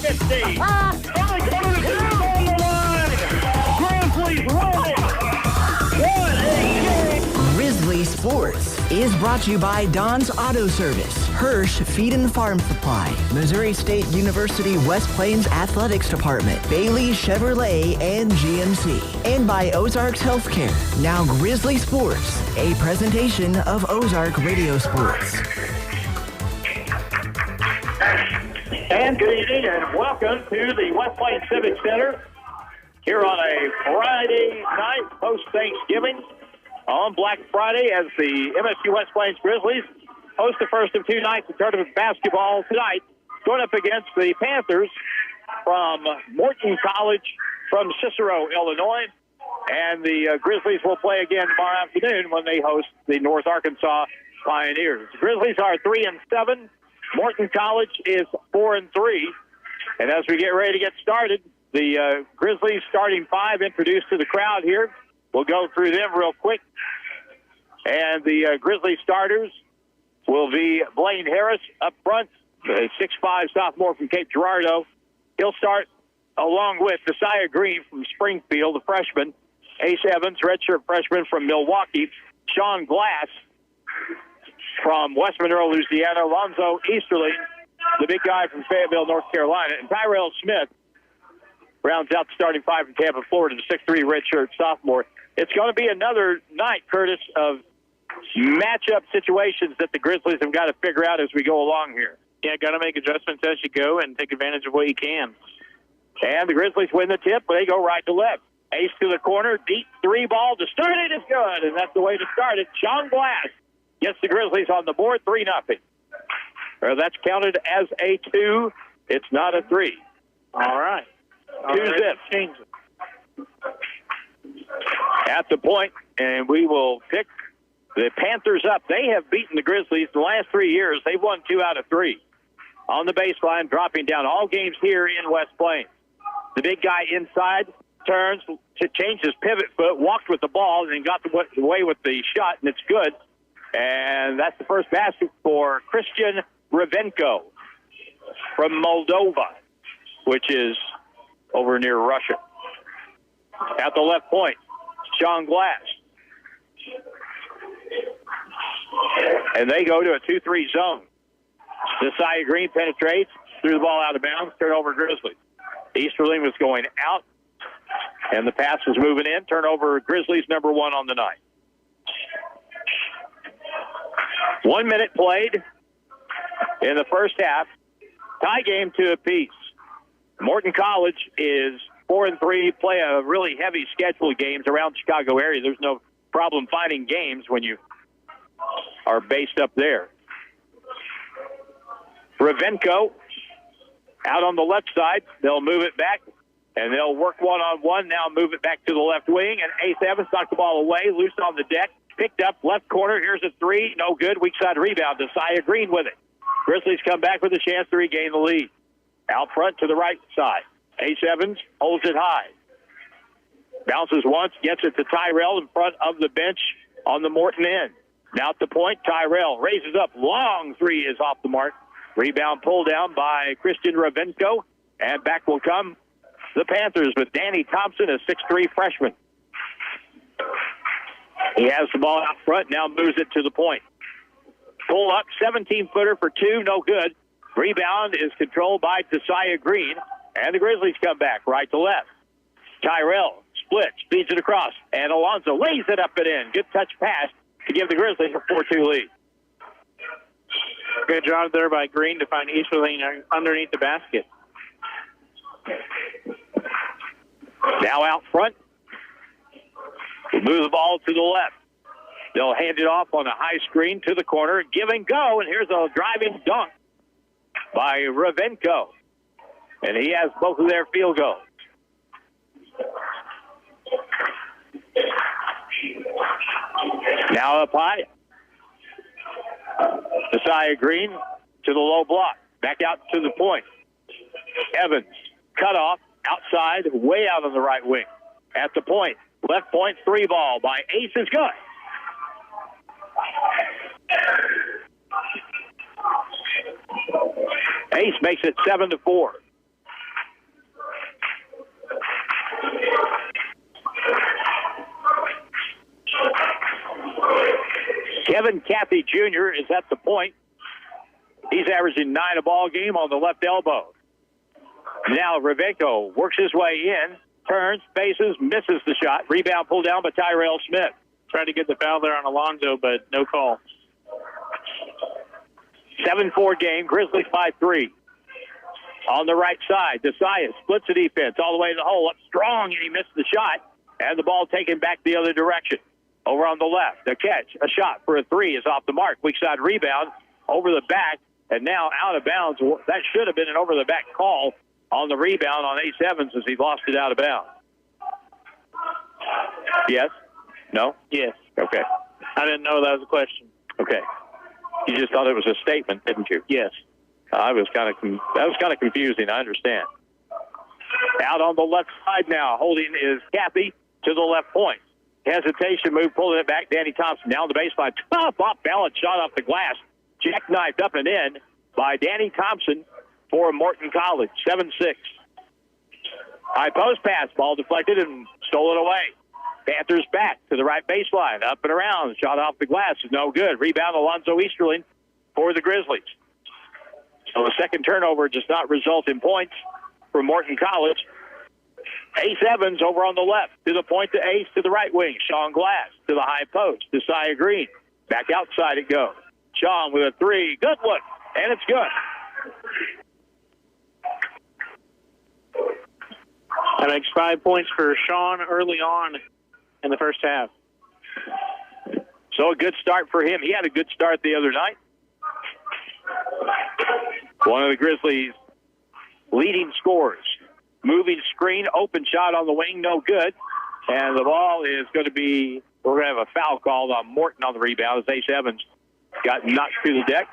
50. Only quarter to two on the line. Grizzlies win it. What a game. Grizzly Sports is brought to you by Don's Auto Service, Hirsch Feed and Farm Supply, Missouri State University West Plains Athletics Department, Bailey Chevrolet and GMC, and by Ozarks Healthcare. Now Grizzly Sports, a presentation of Ozark Radio Sports. And good evening and welcome to the West Plains Civic Center here on a Friday night post-Thanksgiving on Black Friday as the MSU West Plains Grizzlies host the first of two nights of tournament basketball tonight, going up against the Panthers from Morton College from Cicero, Illinois. And the Grizzlies will play again tomorrow afternoon when they host the North Arkansas Pioneers. The Grizzlies are 3-7. Morton College is 4-3. And as we get ready to get started, the Grizzlies starting five introduced to the crowd here. We'll go through them real quick. And the Grizzlies starters will be Blaine Harris up front, the 6'5" sophomore from Cape Girardeau. He'll start along with Josiah Green from Springfield, the freshman. Ace Evans, redshirt freshman from Milwaukee. Sean Glass from West Monroe, Louisiana. Alonzo Easterling, the big guy from Fayetteville, North Carolina. And Tyrell Smith rounds out the starting five from Tampa, Florida, the 6'3" redshirt sophomore. It's going to be another night, Curtis, of matchup situations that the Grizzlies have got to figure out as we go along here. Yeah, got to make adjustments as you go and take advantage of what you can. And the Grizzlies win the tip, but they go right to left. Ace to the corner, deep three ball to start it is good, and that's the way to start it. Sean Glass gets the Grizzlies on the board, 3-0. Well, that's counted as a 2. It's not a 3. All right. 2-zip. Change it. At the point, and we will pick the Panthers up. They have beaten the Grizzlies the last 3 years. They've won 2 out of 3. On the baseline, dropping down all games here in West Plains. The big guy inside turns to change his pivot foot, walked with the ball, and then got away with the shot, and it's good. And that's the first basket for Christian Ravenko from Moldova, which is over near Russia. At the left point, Sean Glass. And they go to a 2-3 zone. Josiah Green penetrates, threw the ball out of bounds, turnover Grizzlies. Easterling was going out, and the pass was moving in. Turnover Grizzlies, number 1 on the night. 1 minute played in the first half. Tie game 2 apiece. Morton College is 4-3, play a really heavy schedule of games around the Chicago area. There's no problem finding games when you are based up there. Ravenko out on the left side. They'll move it back, and they'll work one-on-one. Now move it back to the left wing, and Ace Evans knocked the ball away, loose on the deck. Picked up, left corner. Here's a 3. No good. Weak side rebound. Josiah Green with it. Grizzlies come back with a chance to regain the lead. Out front to the right side. Ace Evans holds it high. Bounces once, gets it to Tyrell in front of the bench on the Morton end. Now at the point, Tyrell raises up. Long 3 is off the mark. Rebound pulled down by Christian Ravenko. And back will come the Panthers with Danny Thompson, a 6'3 freshman. He has the ball out front, now moves it to the point. Pull up, 17-footer for 2, no good. Rebound is controlled by Josiah Green, and the Grizzlies come back right to left. Tyrell splits, feeds it across, and Alonzo lays it up and in. Good touch pass to give the Grizzlies a 4-2 lead. Good job there by Green to find Easterling underneath the basket. Now out front. We'll move the ball to the left. They'll hand it off on a high screen to the corner. Give and go, and here's a driving dunk by Ravenko. And he has both of their field goals. Now up high. Josiah Green to the low block. Back out to the point. Evans, cut off, outside, way out on the right wing. At the point. Left point, 3 ball by Ace is good. Ace makes it 7-4. Kevin Cathy Jr. is at the point. He's averaging 9 a ball game on the left elbow. Now Revenko works his way in, turns, faces, misses the shot. Rebound pulled down by Tyrell Smith. Tried to get the foul there on Alonzo, but no call. 7-4 game, Grizzlies by 3. On the right side, Desai splits the defense all the way to the hole, up strong, and he missed the shot. And the ball taken back the other direction. Over on the left, the catch, a shot for a 3 is off the mark. Weak side rebound, over the back, and now out of bounds. That should have been an over-the-back call on the rebound on Ace Evans as he lost it out of bounds. Yes? No? Yes. Okay. I didn't know that was a question. Okay. You just thought it was a statement, didn't you? Yes. That was kind of confusing. I understand. Out on the left side now, holding is Cathy to the left point. Hesitation move, pulling it back. Danny Thompson down the baseline. Tough off balance shot off the glass. Jackknifed up and in by Danny Thompson for Morton College. 7-6. High post pass, ball deflected and stolen away. Panthers back to the right baseline, up and around. Shot off the glass is no good. Rebound Alonzo Easterling for the Grizzlies. So the second turnover does not result in points for Morton College. Ace Evans over on the left to the point to Ace to the right wing. Sean Glass to the high post to Sia Green. Back outside it goes. Sean with a 3. Good one. And it's good. That makes 5 points for Sean early on in the first half. So a good start for him. He had a good start the other night. One of the Grizzlies' leading scorers. Moving screen, open shot on the wing, no good. And the ball is going to be, we're going to have a foul called on Morton on the rebound as Ace Evans got knocked through the deck.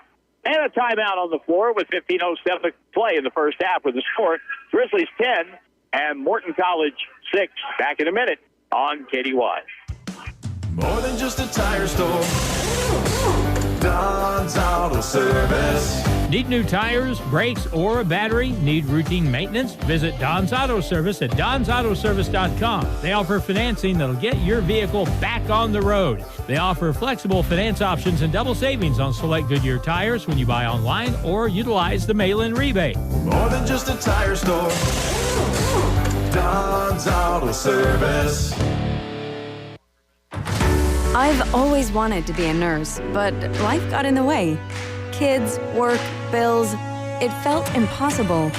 And a timeout on the floor with 15:07 to play in the first half with the score. Grizzlies 10 and Morton College 6. Back in a minute on KDY. More than just a tire store. Don's Auto Service. Need new tires, brakes, or a battery? Need routine maintenance? Visit Don's Auto Service at donsautoservice.com. They offer financing that'll get your vehicle back on the road. They offer flexible finance options and double savings on select Goodyear tires when you buy online or utilize the mail-in rebate. More than just a tire store. Don's Auto Service. I've always wanted to be a nurse, but life got in the way. Kids, work, bills, it felt impossible.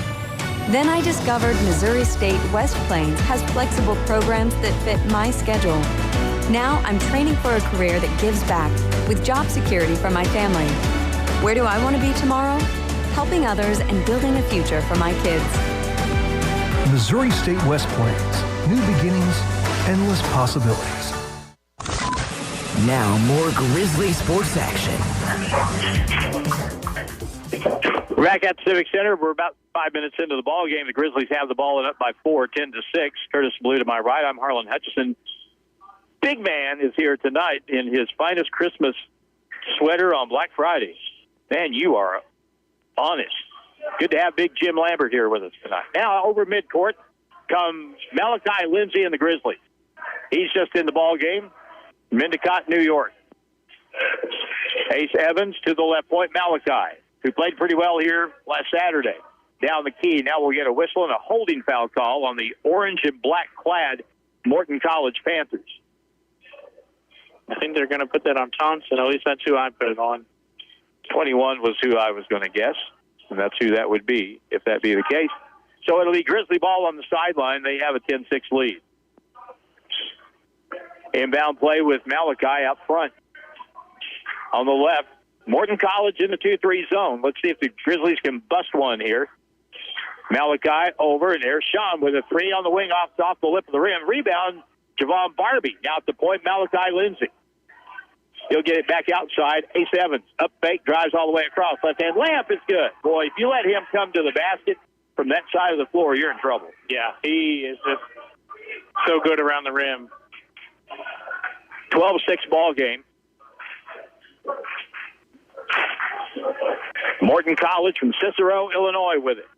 Then I discovered Missouri State West Plains has flexible programs that fit my schedule. Now I'm training for a career that gives back with job security for my family. Where do I want to be tomorrow? Helping others and building a future for my kids. Missouri State West Plains. New beginnings, endless possibilities. Now more Grizzly sports action. We're back at the Civic Center. We're about 5 minutes into the ball game. The Grizzlies have the ball and up by 4, 10-6. Curtis Blue to my right. I'm Harlan Hutchison. Big man is here tonight in his finest Christmas sweater on Black Friday. Man, you are honest. Good to have Big Jim Lambert here with us tonight. Now over midcourt comes Malachi Lindsay and the Grizzlies. He's just in the ball game. Mendicott, New York. Ace Evans to the left point, Malachi, who played pretty well here last Saturday. Down the key, now we'll get a whistle and a holding foul call on the orange and black-clad Morton College Panthers. I think they're going to put that on Thompson. At least that's who I put it on. 21 was who I was going to guess, and that's who that would be if that be the case. So it'll be Grizzly ball on the sideline. They have a 10-6 lead. Inbound play with Malachi up front. On the left, Morton College in the 2-3 zone. Let's see if the Grizzlies can bust one here. Malachi over, and there's Sean with a 3 on the wing off the lip of the rim. Rebound, Javon Barbie. Now at the point, Malachi Lindsay. He'll get it back outside. Ace Evans, up fake, drives all the way across. Left-hand layup is good. Boy, if you let him come to the basket from that side of the floor, you're in trouble. Yeah, he is just so good around the rim. 12-6 ball game. Morton College from Cicero, Illinois with it.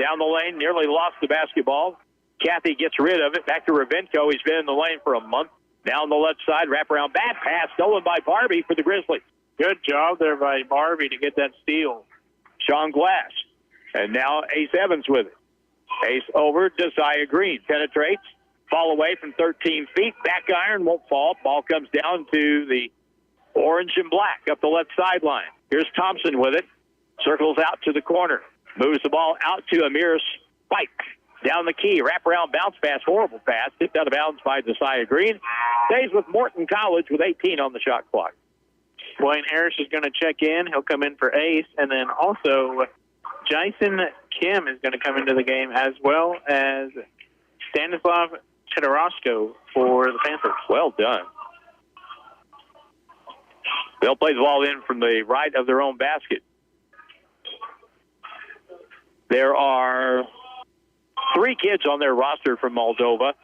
Down the lane, nearly lost the basketball. Kathy gets rid of it. Back to Ravenko. He's been in the lane for a month. Now on the left side, wraparound bad pass, stolen by Barbie for the Grizzlies. Good job there by Barbie to get that steal. Sean Glass. And now Ace Evans with it. Ace over, Josiah Green. Penetrates. Ball away from 13 feet. Back iron won't fall. Ball comes down to the orange and black up the left sideline. Here's Thompson with it. Circles out to the corner. Moves the ball out to Amir Spike. Down the key. Wraparound bounce pass. Horrible pass. Tipped out of bounds by Josiah Green. Stays with Morton College with 18 on the shot clock. Blaine Harris is going to check in. He'll come in for Ace. And then also Jason Kim is going to come into the game, as well as Stanislav Tedorosco for the Panthers. Well done. They'll play the ball in from the right of their own basket. There are 3 kids on their roster from Moldova.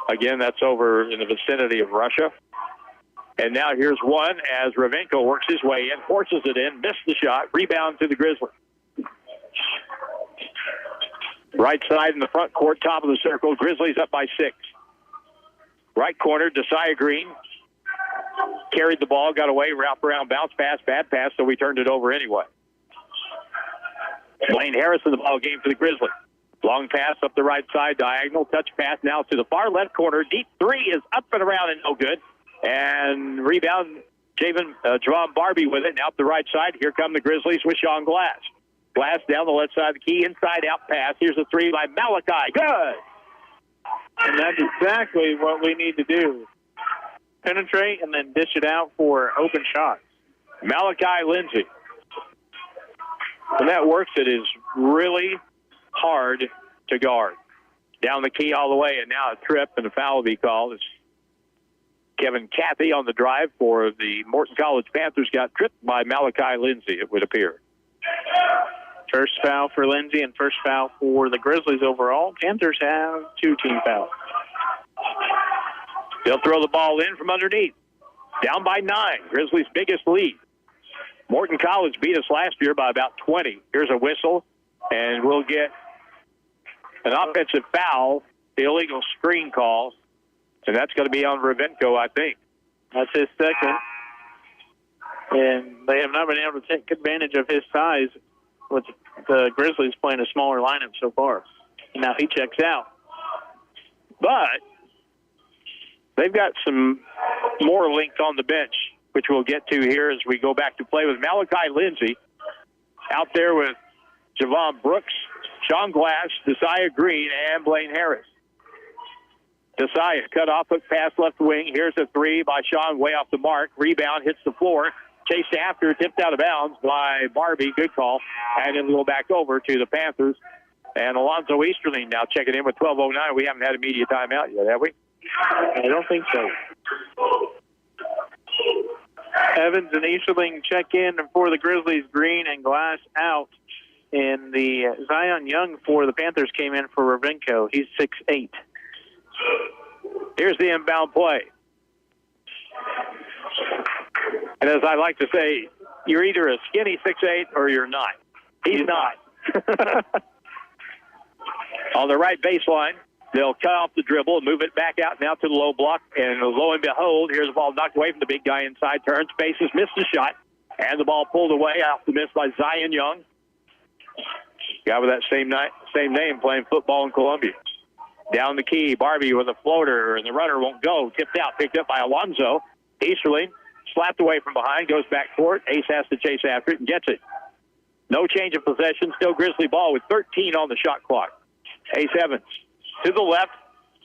Again, that's over in the vicinity of Russia. And now here's one as Ravenko works his way in, forces it in, missed the shot, rebound to the Grizzlies. Right side in the front court, top of the circle, Grizzlies up by 6. Right corner, Josiah Green carried the ball, got away, wrap around, bounce pass, bad pass, so we turned it over anyway. Blaine Harris in the ball game for the Grizzlies. Long pass up the right side, diagonal, touch pass now to the far left corner. Deep 3 is up and around and no good. And rebound, Javon Barbie with it. Now up the right side. Here come the Grizzlies with Sean Glass. Glass down the left side of the key, inside out pass. Here's a 3 by Malachi. Good. And that's exactly what we need to do. Penetrate and then dish it out for open shots. Malachi Lindsay. When that works, it is really hard to guard. Down the key all the way, and now a trip and a foul will be called. It's Kevin Cathy on the drive for the Morton College Panthers got tripped by Malachi Lindsay, it would appear. First foul for Lindsay and first foul for the Grizzlies overall. Panthers have 2 team fouls. They'll throw the ball in from underneath. Down by 9. Grizzlies' biggest lead. Morton College beat us last year by about 20. Here's a whistle, and we'll get an offensive foul, the illegal screen call, and that's going to be on Ravenko, I think. That's his second. And they have not been able to take advantage of his size with the Grizzlies playing a smaller lineup so far. And now he checks out. But they've got some more length on the bench, which we'll get to here as we go back to play with Malachi Lindsay out there with Javon Brooks, Sean Glass, Josiah Green, and Blaine Harris. Josiah cut off, hook pass left wing. Here's a 3 by Sean, way off the mark. Rebound hits the floor. Chased after, tipped out of bounds by Barbie. Good call. And it'll go back over to the Panthers. And Alonzo Easterling now checking in with 12:09. We haven't had a media timeout yet, have we? I don't think so. Evans and Easterling check in for the Grizzlies. Green and Glass out. And the Zion Young for the Panthers came in for Ravenko. He's 6'8". Here's the inbound play. And as I like to say, you're either a skinny 6'8" or you're not. He's not. On the right baseline, they'll cut off the dribble and move it back out now to the low block. And lo and behold, here's the ball knocked away from the big guy inside. Turns, faces, missed the shot. And the ball pulled away off the miss by Zion Young. Guy with that same name playing football in Columbia. Down the key, Barbie with a floater, and the runner won't go. Tipped out, picked up by Alonzo. Easterling slapped away from behind, goes back court. Ace has to chase after it and gets it. No change of possession. Still Grizzly ball with 13 on the shot clock. Ace Evans to the left,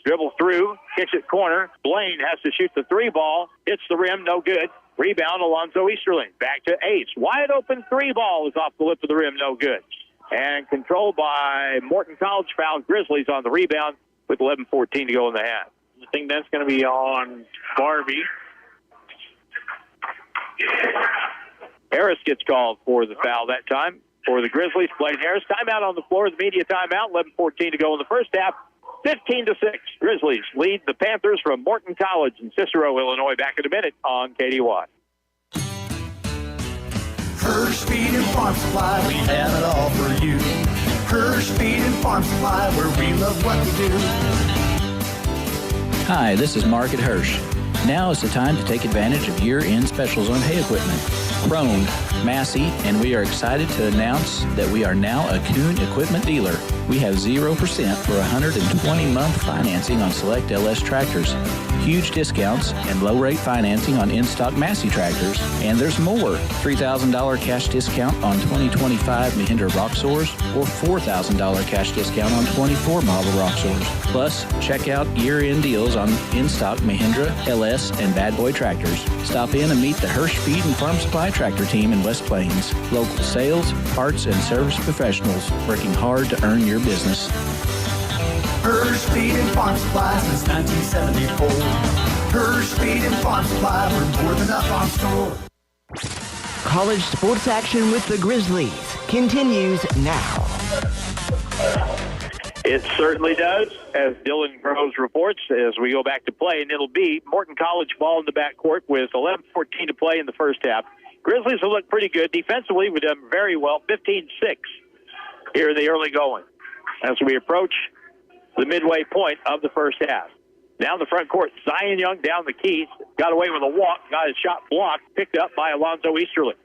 dribble through, kicks it corner. Blaine has to shoot the 3 ball. Hits the rim, no good. Rebound, Alonzo Easterling. Back to Ace. Wide open 3 ball is off the lip of the rim, no good. And controlled by Morton College foul. Grizzlies on the rebound with 11:14 to go in the half. I think that's going to be on Barbie. Harris gets called for the foul that time for the Grizzlies. Blaine Harris. Timeout on the floor. The media timeout. 11:14 to go in the first half. 15-6. Grizzlies lead the Panthers from Morton College in Cicero, Illinois. Back in a minute on KDY. Hirsch Feed and Farm Supply, we have it all for you. Hirsch Feed and Farm Supply, where we love what we do. Hi, this is Mark at Hirsch. Now is the time to take advantage of year-end specials on hay equipment. Crone, Massey, and we are excited to announce that we are now a Kuhn equipment dealer. We have 0% for 120-month financing on select LS tractors, huge discounts and low-rate financing on in-stock Massey tractors, and there's more. $3,000 cash discount on 2025 Mahindra Roxors or $4,000 cash discount on 24 model Roxors. Plus, check out year-end deals on in-stock Mahindra, LS, and Bad Boy tractors. Stop in and meet the Hirsch Feed and Farm Supply tractor team in West Plains. Local sales, parts, and service professionals working hard to earn your business. Hirsch Feed and Farm Supply since 1974. Hirsch Feed and Farm Supply, we're more than a farm store. College sports action with the Grizzlies continues now. It certainly does, as Dylan Groves reports, as we go back to play, and it'll be Morton College ball in the backcourt with 11:14 to play in the first half. Grizzlies will look pretty good. Defensively, we've done very well, 15-6 here in the early going as we approach the midway point of the first half. Down the front court, Zion Young down the key, got away with a walk, got his shot blocked, picked up by Alonzo Easterly.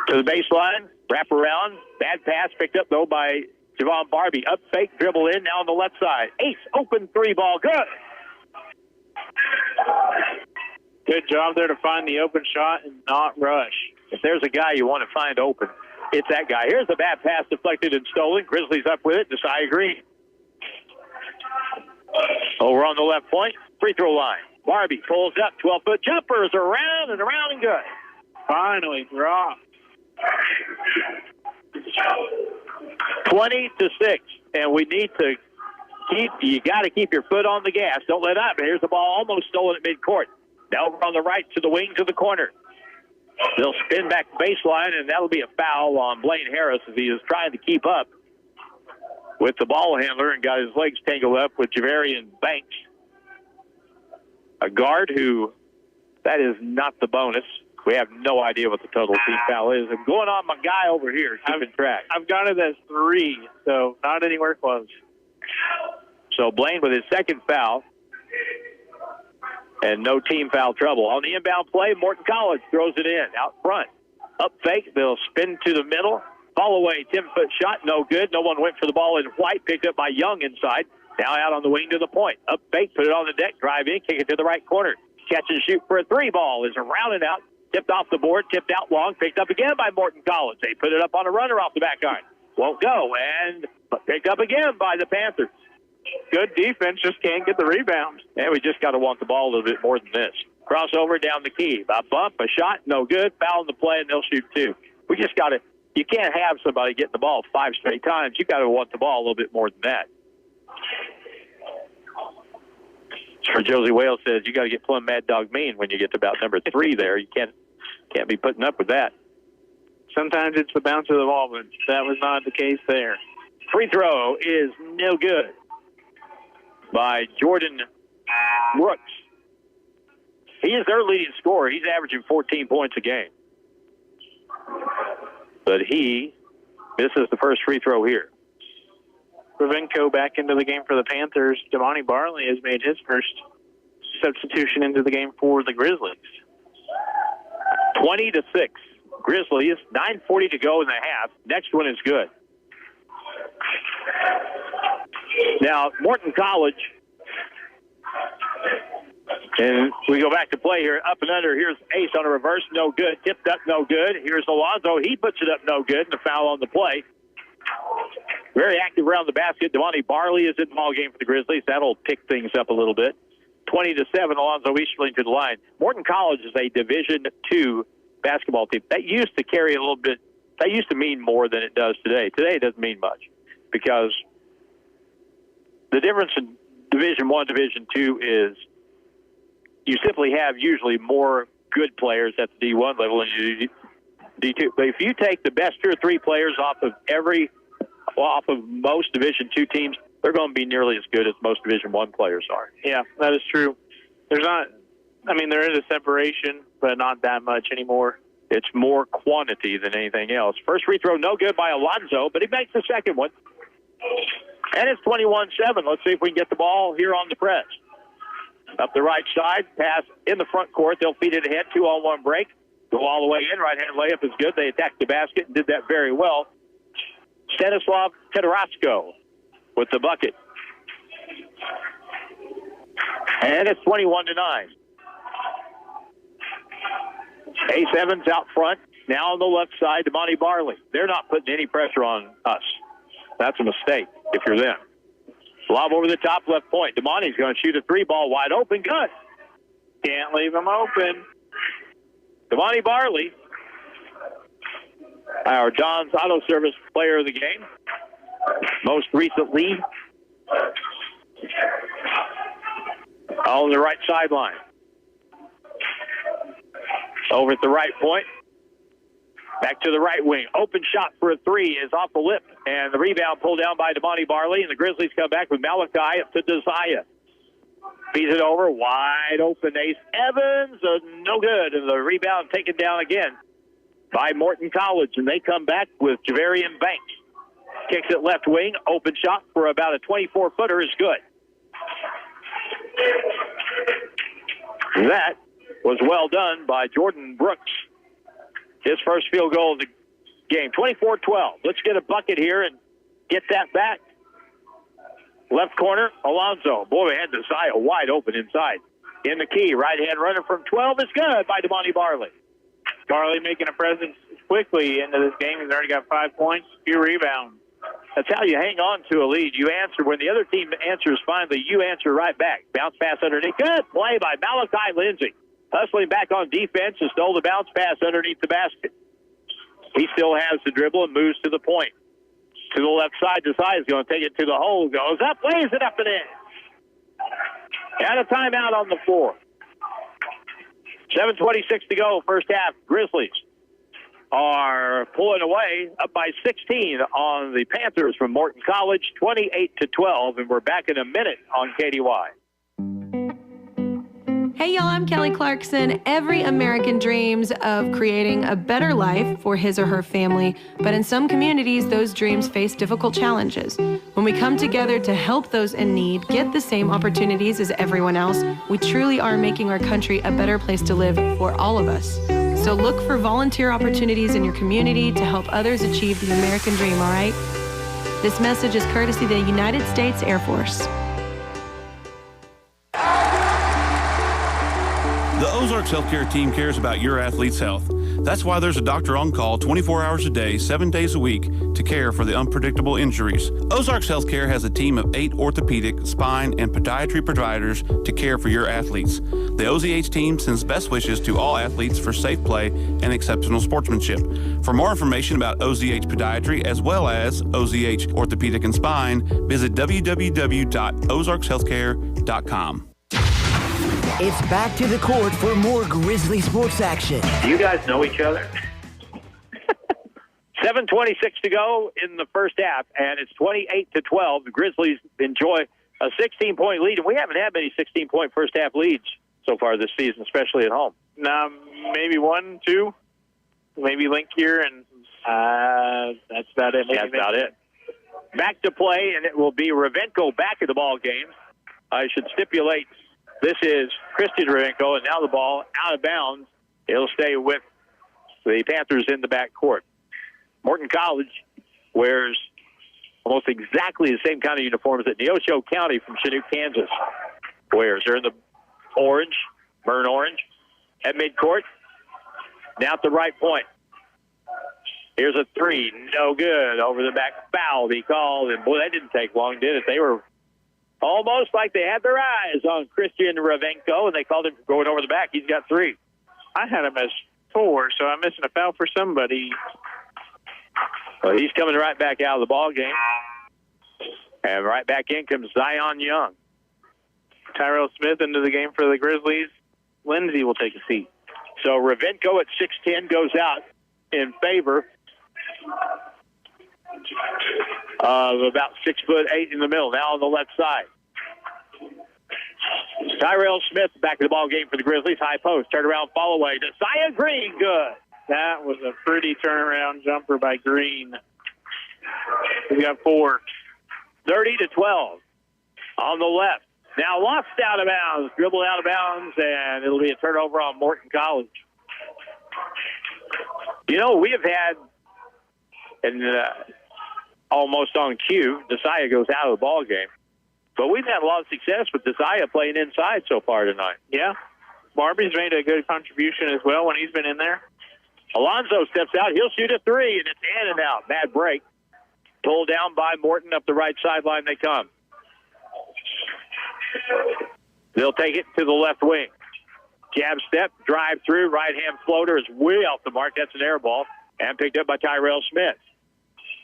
To the baseline, wrap around, bad pass picked up, though, by Javon Barbie. Up fake, dribble in, now on the left side. Ace, open three ball, good. Good job there to find the open shot and not rush. If there's a guy you want to find open, it's that guy. Here's the bad pass deflected and stolen. Grizzlies up with it. Desai Green. Over on the left point, free throw line. Barbie pulls up, 12-foot jumpers around and around and good. Finally dropped. 20-6, and we need to you got to keep your foot on the gas. Don't let up. Here's the ball almost stolen at midcourt. Now over on the right to the wing to the corner. They'll spin back baseline, and that'll be a foul on Blaine Harris as he is trying to keep up with the ball handler and got his legs tangled up with Javarian Banks, a guard who, that is not the bonus. We have no idea what the total team foul is. I'm going on my guy over here, keeping track. I've got it as 3, so not anywhere close. So Blaine with his second foul. And no team foul trouble. On the inbound play, Morton College throws it in out front. Up fake, they'll spin to the middle. Fall away, 10-foot shot, no good. No one went for the ball in white, picked up by Young inside. Now out on the wing to the point. Up fake, put it on the deck, drive in, kick it to the right corner. Catch and shoot for a three ball. Is around and out, tipped off the board, tipped out long, picked up again by Morton College. They put it up on a runner off the back iron. Won't go, and picked up again by the Panthers. Good defense, just can't get the rebound. And we just got to want the ball a little bit more than this. Crossover down the key. A bump, a shot, no good. Foul in the play, and they'll shoot two. We just got to, you can't have somebody getting the ball 5 straight times. You got to want the ball a little bit more than that. For Josie Wales says, you got to get plumb mad dog mean when you get to about number 3 there. You can't be putting up with that. Sometimes it's the bounce of the ball, but that was not the case there. Free throw is no good by Jordan Brooks. He is their leading scorer. He's averaging 14 points a game. But he misses the first free throw here. Ravenko back into the game for the Panthers. Damani Barley has made his first substitution into the game for the Grizzlies. 20-6. Grizzlies, 9:40 to go in the half. Next one is good. Now, Morton College, and we go back to play here. Up and under, here's Ace on a reverse, no good. Tipped up, no good. Here's Alonzo. He puts it up, no good, and a foul on the play. Very active around the basket. Damani Barley is in the ball game for the Grizzlies. That'll pick things up a little bit. 20-7, Alonzo Easterling to the line. Morton College is a Division II basketball team. That used to carry a little bit, that used to mean more than it does today. Today it doesn't mean much because the difference in Division I, Division II is you simply have usually more good players at the D1 level than you do D2. But if you take the best 2 or 3 players off of most Division II teams, they're going to be nearly as good as most Division I players are. Yeah, that is true. There is a separation, but not that much anymore. It's more quantity than anything else. First free throw, no good by Alonzo, but he makes the second one. And it's 21-7. Let's see if we can get the ball here on the press. Up the right side, pass in the front court. They'll feed it ahead, 2-on-1 break. Go all the way in. Right-hand layup is good. They attacked the basket and did that very well. Stanislav Tedorowsko with the bucket. And it's 21-9. Ace Evans out front. Now on the left side, Damani Barley. They're not putting any pressure on us. That's a mistake if you're them. Lob over the top left point. Damani's going to shoot a three ball wide open. Good. Can't leave him open. Damani Barley, our Don's Auto Service player of the game. Most recently on the right sideline. Over at the right point. Back to the right wing. Open shot for a three is off the lip. And the rebound pulled down by Damani Barley. And the Grizzlies come back with Malachi up to Desire. Feeds it over. Wide open. Ace Evans. No good. And the rebound taken down again by Morton College. And they come back with Javarian Banks. Kicks it left wing. Open shot for about a 24-footer is good. That was well done by Jordan Brooks. His first field goal of the game. 24-12. Let's get a bucket here and get that back. Left corner, Alonzo. Boy, we had Desire wide open inside. In the key, right-hand runner from 12 is good by Damani Barley. Barley making a presence quickly into this game. He's already got 5 points, few rebounds. That's how you hang on to a lead. You answer. When the other team answers finally, you answer right back. Bounce pass underneath. Good play by Malachi Lindsay. Hustling back on defense and stole the bounce pass underneath the basket. He still has the dribble and moves to the point. To the left side, decides going to take it to the hole. Goes up, lays it up and in. And a timeout on the floor. 7:26 to go, first half. Grizzlies are pulling away, up by 16 on the Panthers from Morton College, 28-12, and we're back in a minute on KDY. Hey y'all, I'm Kelly Clarkson. Every American dreams of creating a better life for his or her family, but in some communities, those dreams face difficult challenges. When we come together to help those in need get the same opportunities as everyone else, we truly are making our country a better place to live for all of us. So look for volunteer opportunities in your community to help others achieve the American dream, all right? This message is courtesy of the United States Air Force. The Ozarks Healthcare team cares about your athlete's health. That's why there's a doctor on call 24 hours a day, 7 days a week to care for the unpredictable injuries. Ozarks Healthcare has a team of 8 orthopedic, spine, and podiatry providers to care for your athletes. The OZH team sends best wishes to all athletes for safe play and exceptional sportsmanship. For more information about OZH Podiatry as well as OZH Orthopedic and Spine, visit www.ozarkshealthcare.com. It's back to the court for more Grizzly sports action. Do you guys know each other? 7:26 to go in the first half, and it's 28-12. The Grizzlies enjoy a 16-point lead, and we haven't had many 16-point first-half leads so far this season, especially at home. Maybe 1, 2, maybe Link here, and that's about it. That's about it. Back to play, and it will be Ravenko back at the ball game. I should stipulate this is Christian Ravenko, and now the ball out of bounds. It'll stay with the Panthers in the backcourt. Morton College wears almost exactly the same kind of uniforms that Neosho County from Chinook, Kansas wears. They're in the orange, burnt orange, at midcourt. Now at the right point. Here's a three. No good. Over the back foul he called, and boy, that didn't take long, did it? They were almost like they had their eyes on Christian Ravenko, and they called him going over the back. He's got 3. I had him as 4, so I'm missing a foul for somebody. Well, he's coming right back out of the ball game. And right back in comes Zion Young. Tyrell Smith into the game for the Grizzlies. Lindsay will take a seat. So Ravenko at 6'10" goes out in favor of about 6'8" in the middle. Now on the left side. Tyrell Smith back in the ball game for the Grizzlies. High post. Turn around, fall away. Josiah Green, good. That was a pretty turnaround jumper by Green. We got 4. 30-12 on the left. Now lost out of bounds, dribbled out of bounds, and it'll be a turnover on Morton College. You know, we have had, and almost on cue, Desai goes out of the ball game. But we've had a lot of success with Desai playing inside so far tonight. Yeah. Barbie's made a good contribution as well when he's been in there. Alonzo steps out. He'll shoot a 3, and it's in and out. Bad break. Pulled down by Morton. Up the right sideline they come. They'll take it to the left wing. Jab step, drive through, right-hand floater is way off the mark. That's an air ball, and picked up by Tyrell Smith.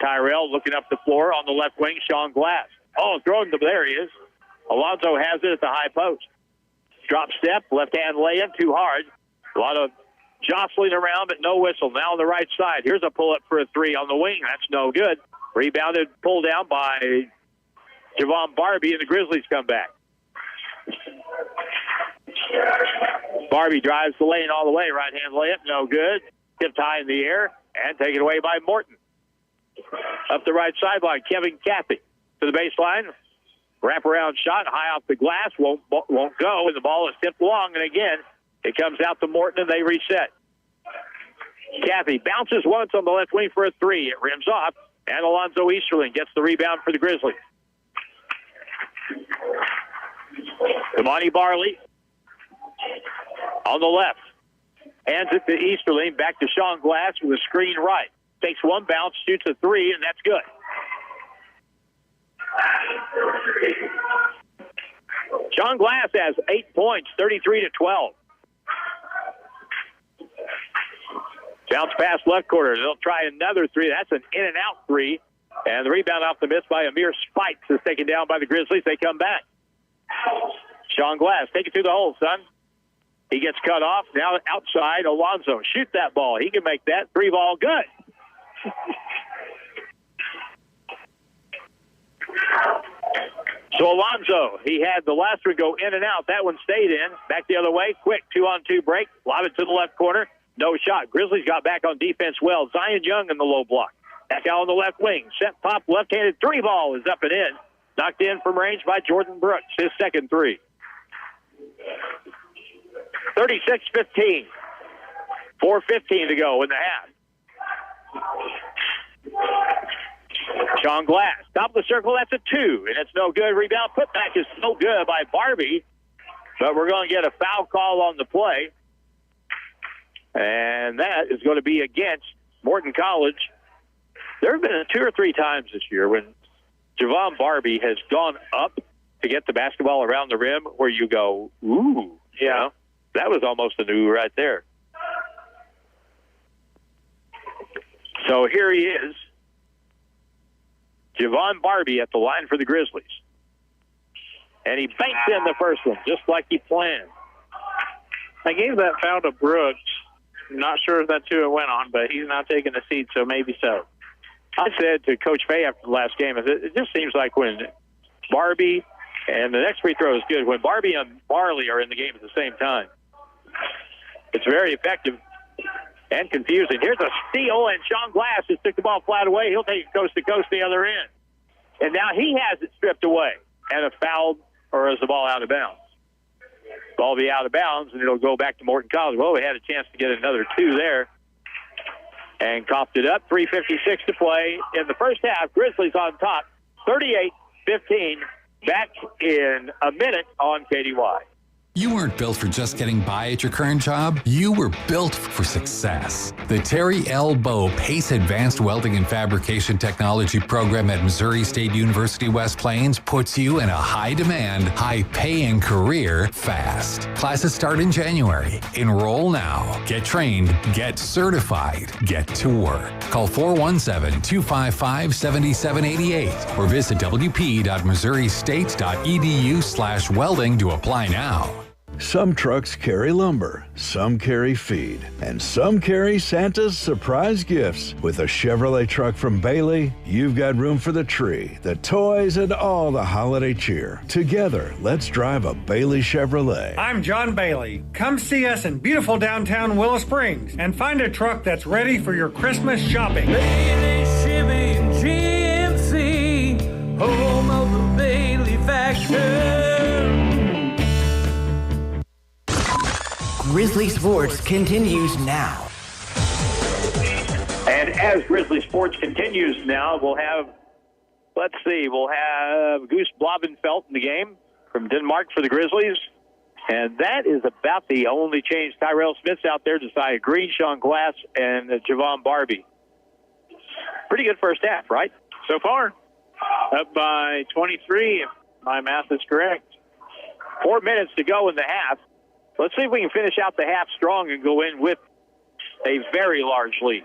Tyrell looking up the floor on the left wing, Sean Glass. Oh, throwing the, there he is. Alonzo has it at the high post. Drop step, left-hand lay-in, too hard. A lot of jostling around, but no whistle. Now on the right side. Here's a pull-up for a 3 on the wing. That's no good. Rebounded, pulled down by Javon Barbie, and the Grizzlies come back. Barbie drives the lane all the way. Right-hand layup, no good. Tipped high in the air, and taken away by Morton. Up the right sideline, Kevin Cathy to the baseline. Wraparound shot, high off the glass, won't go, and the ball is tipped long, and again, it comes out to Morton, and they reset. Cathy bounces once on the left wing for a 3. It rims off, and Alonzo Easterling gets the rebound for the Grizzlies. Damani Barley on the left. Hands it to Easterling, back to Sean Glass with a screen right. Takes one bounce, shoots a 3, and that's good. Sean Glass has 8 points, 33-12. Bounce pass left corner. They'll try another 3. That's an in-and-out 3. And the rebound off the miss by Amir Spikes is taken down by the Grizzlies. They come back. Sean Glass, take it through the hole, son. He gets cut off. Now outside, Alonzo. Shoot that ball. He can make that 3 ball good. So Alonzo, he had the last one go in and out. That one stayed in. Back the other way. Quick 2-on-2 break. Lob it to the left corner. No shot. Grizzlies got back on defense well. Zion Young in the low block. Back out on the left wing. Set pop, left-handed 3 ball is up and in. Knocked in from range by Jordan Brooks. His second 3. 36-15. 4:15 to go in the half. Sean Glass, top of the circle, that's a 2, and it's no good. Rebound putback is no good by Barbie, but we're going to get a foul call on the play, and that is going to be against Morton College. There have been 2 or 3 times this year when Javon Barbie has gone up to get the basketball around the rim where you go, ooh, you know, that was almost a ooh right there. So here he is. Javon Barbie at the line for the Grizzlies. And he banks in the first one, just like he planned. I gave that foul to Brooks. I'm not sure if that's who it went on, but he's not taking a seat, so maybe so. I said to Coach Fay after the last game, it just seems like when Barbie, and the next free throw is good, when Barbie and Barley are in the game at the same time, it's very effective and confusing. Here's a steal, and Sean Glass just took the ball flat away. He'll take it coast to coast the other end. And now he has it stripped away. And a foul, or is the ball out of bounds? Ball will be out of bounds, and it'll go back to Morton College. Well, we had a chance to get another 2 there. And coughed it up. 3:56 to play in the first half. Grizzlies on top, 38-15. Back in a minute on KDY. You weren't built for just getting by at your current job. You were built for success. The Terry L. Bowe PACE Advanced Welding and Fabrication Technology program at Missouri State University West Plains puts you in a high-demand, high-paying career fast. Classes start in January. Enroll now. Get trained. Get certified. Get to work. Call 417-255-7788 or visit wp.missouristate.edu/welding to apply now. Some trucks carry lumber, some carry feed, and some carry Santa's surprise gifts. With a Chevrolet truck from Bailey, you've got room for the tree, the toys, and all the holiday cheer. Together, let's drive a Bailey Chevrolet. I'm John Bailey. Come see us in beautiful downtown Willow Springs and find a truck that's ready for your Christmas shopping. Bailey Chevy and GMC, home of the Bailey factor. Grizzly Sports continues now. And as Grizzly Sports continues now, we'll have Goose Blabenfeld in the game from Denmark for the Grizzlies. And that is about the only change. Tyrell Smith's out there, Josiah Green, Sean Glass, and Javon Barbie. Pretty good first half, right? So far, up by 23, if my math is correct. 4 minutes to go in the half. Let's see if we can finish out the half strong and go in with a very large lead.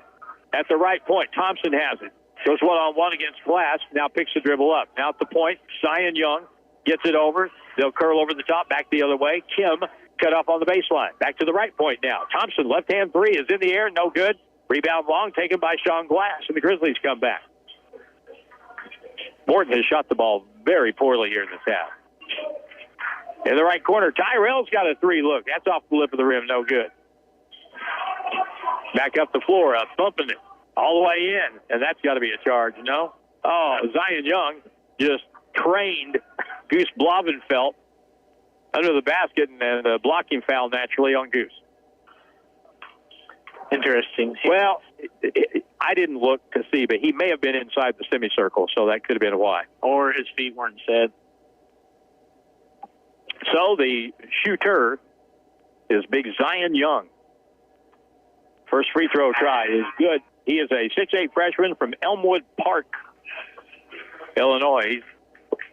At the right point, Thompson has it. Goes one-on-one against Glass. Now picks the dribble up. Now at the point, Zion Young gets it over. They'll curl over the top, back the other way. Kim cut off on the baseline. Back to the right point now. Thompson, left-hand three, is in the air. No good. Rebound long, taken by Sean Glass, and the Grizzlies come back. Morton has shot the ball very poorly here in this half. In the right corner, Tyrell's got a three. Look, that's off the lip of the rim. No good. Back up the floor, thumping it all the way in. And that's got to be a charge, no? Oh, Zion Young just trained Goose Blabenfeld under the basket and a blocking foul naturally on Goose. Interesting. Well, I didn't look to see, but he may have been inside the semicircle, so that could have been a why. Or his feet weren't set. So the shooter is big Zion Young. First free throw try is good. He is a 6'8 freshman from Elmwood Park, Illinois.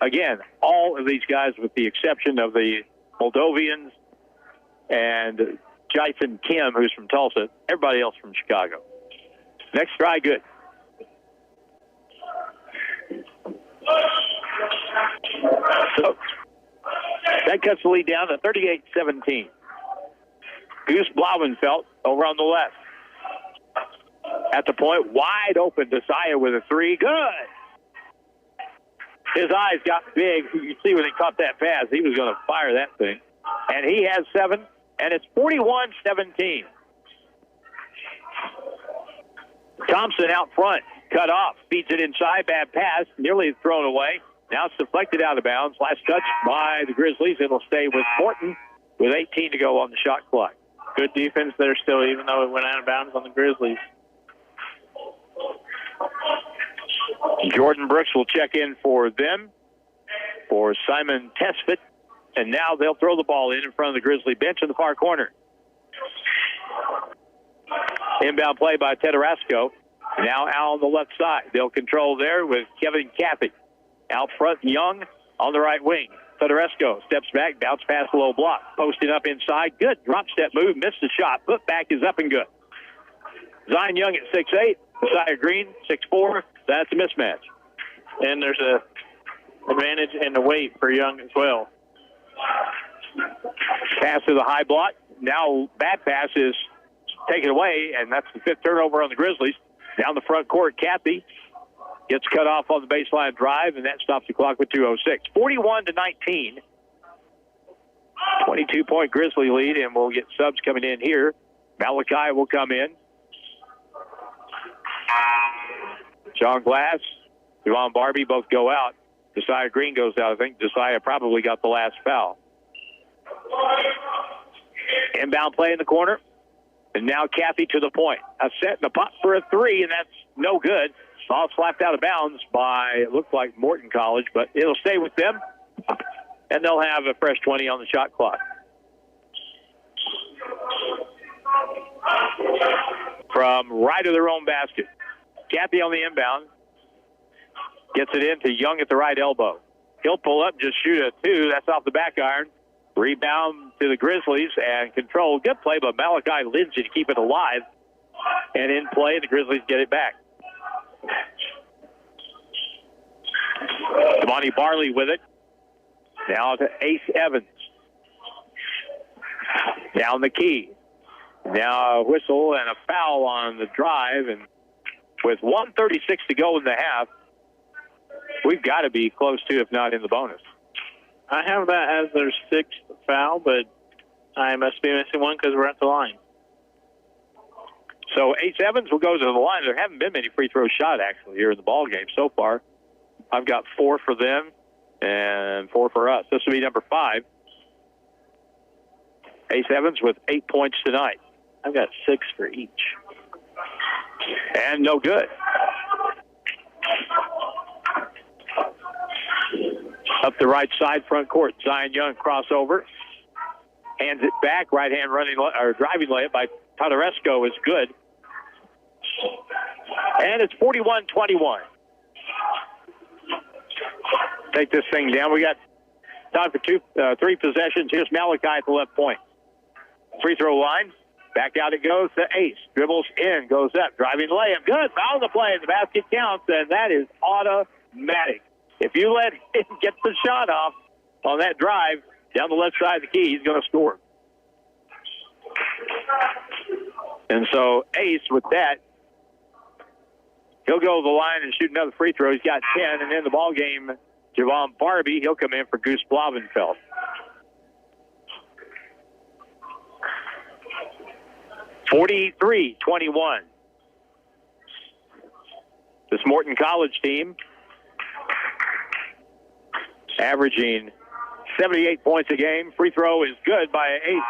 Again, all of these guys, with the exception of the Moldovians and Jason Kim, who's from Tulsa, everybody else from Chicago. Next try, good. So that cuts the lead down to 38-17. Goose Blabenfeld over on the left. At the point, wide open, Josiah with a three. Good. His eyes got big. You see when he caught that pass, he was going to fire that thing. And he has 7, and it's 41-17. Thompson out front, cut off, feeds it inside, bad pass, nearly thrown away. Now it's deflected out of bounds. Last touch by the Grizzlies. It'll stay with Morton with 18 to go on the shot clock. Good defense there still, even though it went out of bounds on the Grizzlies. Jordan Brooks will check in for them, for Simon Tesfit. And now they'll throw the ball in front of the Grizzly bench in the far corner. Inbound play by Tedarasco. Now out on the left side. They'll control there with Kevin Caffey. Out front, Young on the right wing. Tedarasco steps back, bounce past the low block. Posting up inside. Good drop step move. Missed the shot. Put back is up and good. Zion Young at 6'8". Josiah Green, 6'4". That's a mismatch. And there's a advantage in the weight for Young as well. Pass to the high block. Now that pass is taken away, and that's the 5th turnover on the Grizzlies. Down the front court, Caffey gets cut off on the baseline drive, and that stops the clock with 2:06. 41-19. 22-point Grizzly lead, and we'll get subs coming in here. Malachi will come in. Sean Glass, Javon Barbie both go out. Josiah Green goes out. I think Josiah probably got the last foul. Inbound play in the corner. And now Caffey to the point. A set and a pop for a three, and that's no good. Ball slapped out of bounds by, it looked like Morton College, but it'll stay with them. And they'll have a fresh 20 on the shot clock. From right of their own basket. Caffey on the inbound. Gets it in to Young at the right elbow. He'll pull up, just shoot a 2. That's off the back iron. Rebound to the Grizzlies and control. Good play by Malachi Lindsay to keep it alive. And in play, the Grizzlies get it back. Damani Barley with it. Now to Ace Evans. Down the key. Now a whistle and a foul on the drive, and with 1:36 to go in the half, we've got to be close to, if not in the bonus. I have that as their 6th foul, but I must be missing one because we're at the line. So Ace Evans will go to the line. There haven't been many free throws shot, actually, here in the ball game so far. I've got 4 for them and 4 for us. This will be number 5. Ace Evans with 8 points tonight. I've got 6 for each. And no good. Up the right side, front court, Zion Young crossover. Hands it back, right hand driving layup by Todorowski is good. And it's 41-21. Take this thing down. We got time for 3 possessions. Here's Malachi at the left point. Free throw line. Back out it goes to Ace. Dribbles in, goes up, driving layup. Good. Foul the play. The basket counts, and that is automatic. If you let him get the shot off on that drive down the left side of the key, he's going to score. And so Ace, with that, he'll go to the line and shoot another free throw. He's got 10, and in the ball game, Javon Barbie, he'll come in for Goose Blavenfeld. (43-21). This Morton College team averaging 78 points a game. Free throw is good by Ace.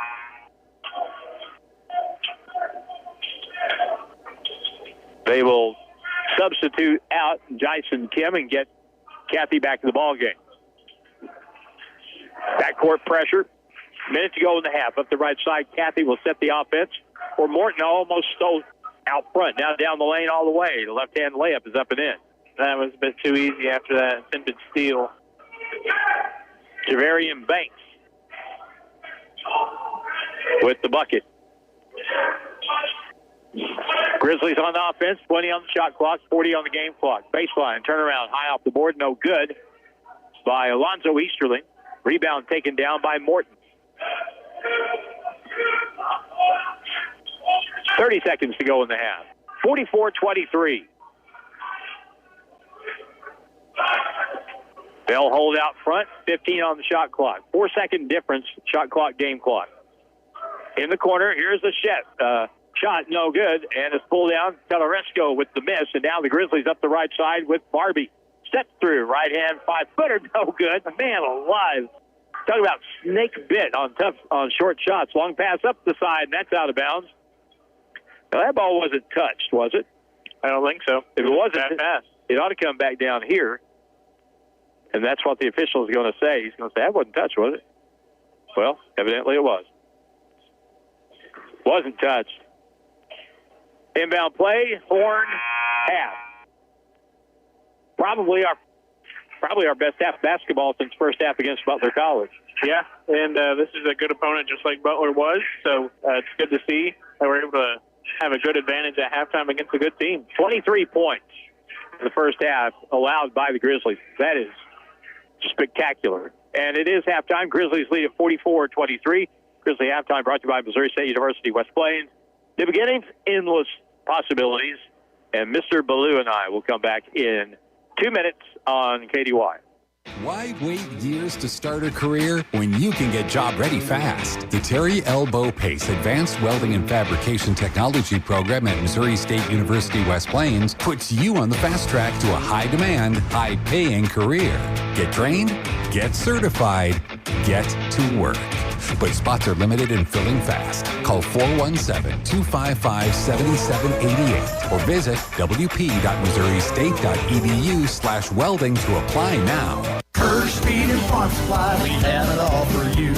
They will substitute out Jason Kim and get Kathy back in the ball game. Backcourt pressure. Minute to go in the half. Up the right side, Kathy will set the offense. For Morton, almost stole out front. Now down the lane all the way. The left-hand layup is up and in. That was a bit too easy after that attempted steal. Javarian Banks with the bucket. Grizzlies on the offense, 20 on the shot clock, 40 on the game clock. Baseline, turnaround, high off the board, no good by Alonzo Easterling. Rebound taken down by Morton. 30 seconds to go in the half. 44-23. They'll hold out front, 15 on the shot clock. 4-second difference, shot clock, game clock. In the corner, here's the shot, no good, and it's pulled down. Todorowski with the miss, and now the Grizzlies up the right side with Barbie. Step through, right hand, 5-footer, no good. Man alive. Talk about snake bit on short shots. Long pass up the side, and that's out of bounds. Now, that ball wasn't touched, was it? I don't think so. If it wasn't, it ought to come back down here. And that's what the official is going to say. He's going to say, that wasn't touched, was it? Well, evidently it was. Wasn't touched. Inbound play, Horn, half. Probably our best half basketball since first half against Butler College. Yeah, and this is a good opponent just like Butler was, so it's good to see that we're able to have a good advantage at halftime against a good team. 23 points in the first half allowed by the Grizzlies. That is spectacular. And it is halftime. Grizzlies lead at 44-23. Grizzly halftime brought to you by Missouri State University, West Plains. The beginnings, endless possibilities. And Mr. Ballou and I will come back in 2 minutes on KDY. Why wait years to start a career when you can get job ready fast? The Terry L. Bow Pace Advanced Welding and Fabrication Technology program at Missouri State University West Plains puts you on the fast track to a high-demand, high-paying career. Get trained, get certified, get to work. But spots are limited and filling fast. Call 417-255-7788 or visit wp.missouristate.edu/welding to apply now. Hirsch Feed and Farm Supply, we have it all for you.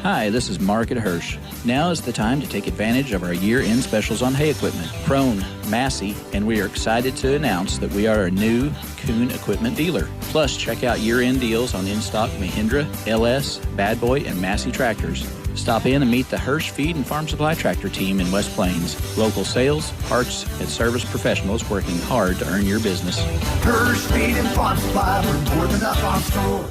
Hi, this is Mark at Hirsch. Now is the time to take advantage of our year-end specials on hay equipment, Prone, Massey, and we are excited to announce that we are a new Kuhn equipment dealer. Plus, check out year-end deals on in-stock Mahindra, LS, Bad Boy, and Massey tractors. Stop in and meet the Hirsch Feed and Farm Supply tractor team in West Plains. Local sales, parts, and service professionals working hard to earn your business. Hirsch Feed and Farm Supply, we're more than a farm store.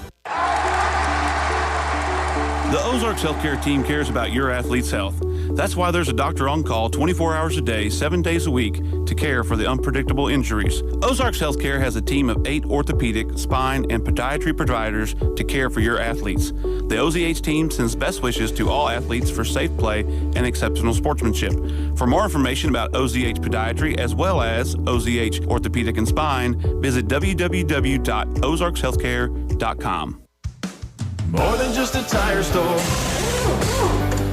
The Ozarks Healthcare team cares about your athlete's health. That's why there's a doctor on call 24 hours a day, 7 days a week to care for the unpredictable injuries. Ozarks Healthcare has a team of 8 orthopedic, spine, and podiatry providers to care for your athletes. The OZH team sends best wishes to all athletes for safe play and exceptional sportsmanship. For more information about OZH Podiatry as well as OZH Orthopedic and Spine, visit www.ozarkshealthcare.com. More than just a tire store.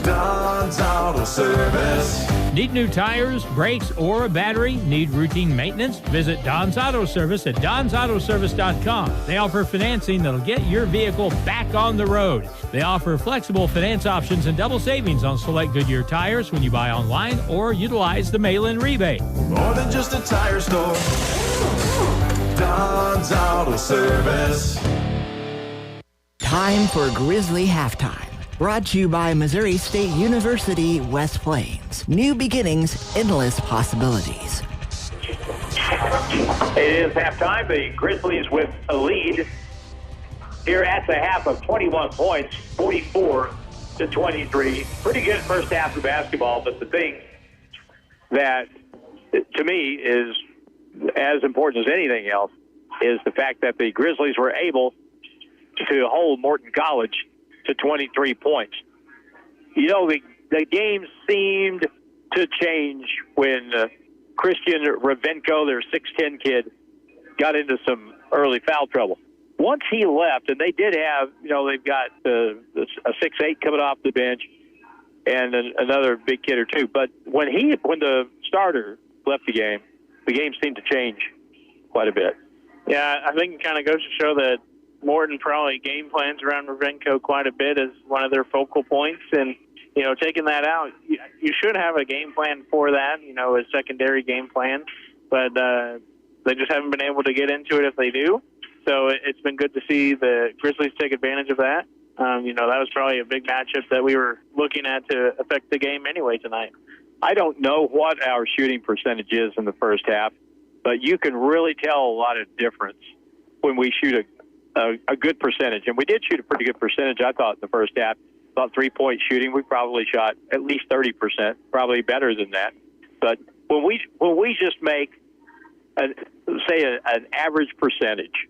Don's Auto Service. Need new tires, brakes, or a battery? Need routine maintenance? Visit Don's Auto Service at donsautoservice.com. They offer financing that'll get your vehicle back on the road. They offer flexible finance options and double savings on select Goodyear tires when you buy online or utilize the mail-in rebate. More than just a tire store. Don's Auto Service. Time for Grizzly Halftime. Brought to you by Missouri State University, West Plains. New beginnings, endless possibilities. It is halftime. The Grizzlies with a lead here at the half of 21 points, 44-23. Pretty good first half of basketball, but the thing that, to me, is as important as anything else is the fact that the Grizzlies were able to hold Morton College to 23 points. You know, the game seemed to change when Christian Ravenko, their 6'10 kid, got into some early foul trouble. Once he left, and they did have, you know, they've got a 6'8 coming off the bench and another big kid or two. But when the starter left the game seemed to change quite a bit. Yeah, I think it kind of goes to show that Morton probably game plans around Ravenko quite a bit as one of their focal points. And, you know, taking that out, you should have a game plan for that, you know, a secondary game plan. But they just haven't been able to get into it if they do. So it's been good to see the Grizzlies take advantage of that. You know, that was probably a big matchup that we were looking at to affect the game anyway tonight. I don't know what our shooting percentage is in the first half, but you can really tell a lot of difference when we shoot a good percentage. And we did shoot a pretty good percentage, I thought, in the first half. About 3-point shooting, we probably shot at least 30%, probably better than that. But when we just make, an average percentage,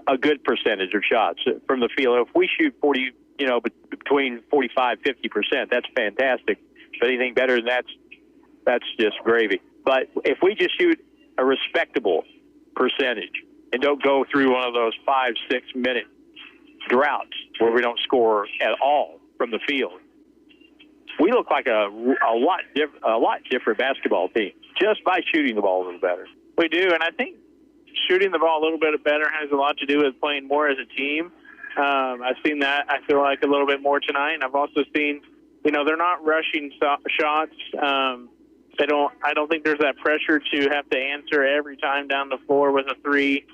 a good percentage of shots from the field, if we shoot 40, you know, between 45-50%, that's fantastic. But anything better than that's just gravy. But if we just shoot a respectable percentage and don't go through one of those 5-6 minute droughts where we don't score at all from the field, we look like a lot different basketball team just by shooting the ball a little better. We do, and I think shooting the ball a little bit better has a lot to do with playing more as a team. I've seen that, I feel like, a little bit more tonight. And I've also seen, you know, they're not rushing shots. I don't think there's that pressure to have to answer every time down the floor with a three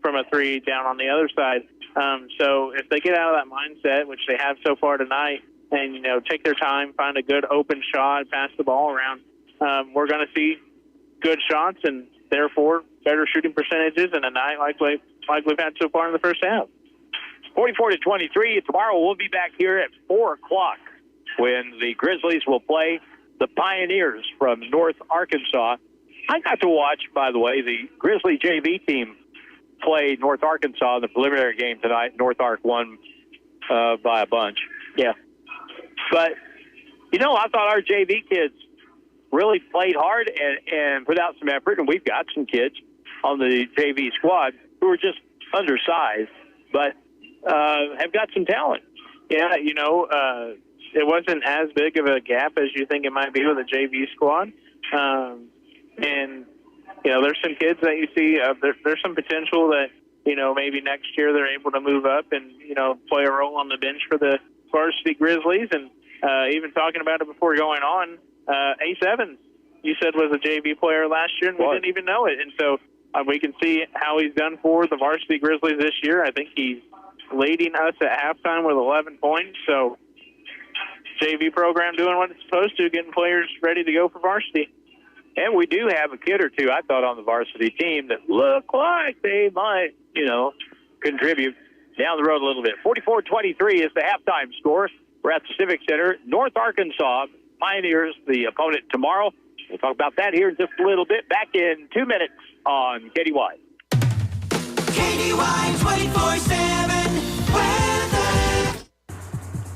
from a three down on the other side. So if they get out of that mindset, which they have so far tonight, and, you know, take their time, find a good open shot, pass the ball around, we're going to see good shots and therefore better shooting percentages in a night like we've had so far in the first half. 44-23. Tomorrow we'll be back here at 4 o'clock when the Grizzlies will play the Pioneers from North Arkansas. I got to watch, by the way, the Grizzly JV team play North Arkansas in the preliminary game tonight. North Ark won by a bunch. Yeah. But, you know, I thought our JV kids really played hard and put out some effort, and we've got some kids on the JV squad who are just undersized, but have got some talent. Yeah, you know, it wasn't as big of a gap as you think it might be with a JV squad. And, you know, there's some kids that you see, there's some potential that, you know, maybe next year they're able to move up and, you know, play a role on the bench for the varsity Grizzlies. And even talking about it before going on, Ace Evans, you said, was a JV player last year, and we didn't even know it. And so we can see how he's done for the varsity Grizzlies this year. I think he's leading us at halftime with 11 points. So JV program doing what it's supposed to, getting players ready to go for varsity. And we do have a kid or two, I thought, on the varsity team that look like they might, you know, contribute down the road a little bit. 44-23 is the halftime score. We're at the Civic Center. North Arkansas Pioneers, the opponent tomorrow. We'll talk about that here in just a little bit. Back in 2 minutes on KDY. KDY 24/7 weather.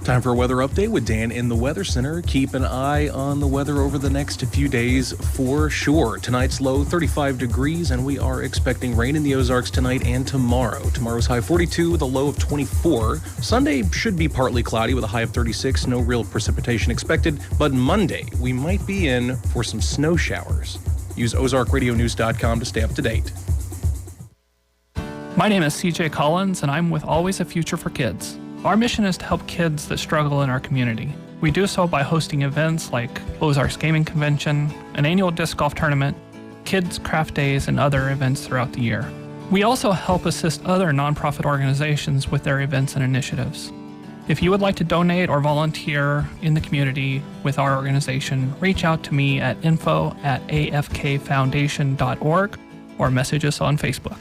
Time for a weather update with Dan in the Weather Center. Keep an eye on the weather over the next few days for sure. Tonight's low 35 degrees, and we are expecting rain in the Ozarks tonight and tomorrow. Tomorrow's high 42 with a low of 24. Sunday should be partly cloudy with a high of 36. No real precipitation expected, but Monday we might be in for some snow showers. Use OzarkRadioNews.com to stay up to date. My name is CJ Collins, and I'm with Always a Future for Kids. Our mission is to help kids that struggle in our community. We do so by hosting events like Ozarks Gaming Convention, an annual disc golf tournament, kids' craft days, and other events throughout the year. We also help assist other nonprofit organizations with their events and initiatives. If you would like to donate or volunteer in the community with our organization, reach out to me at info@afkfoundation.org or message us on Facebook.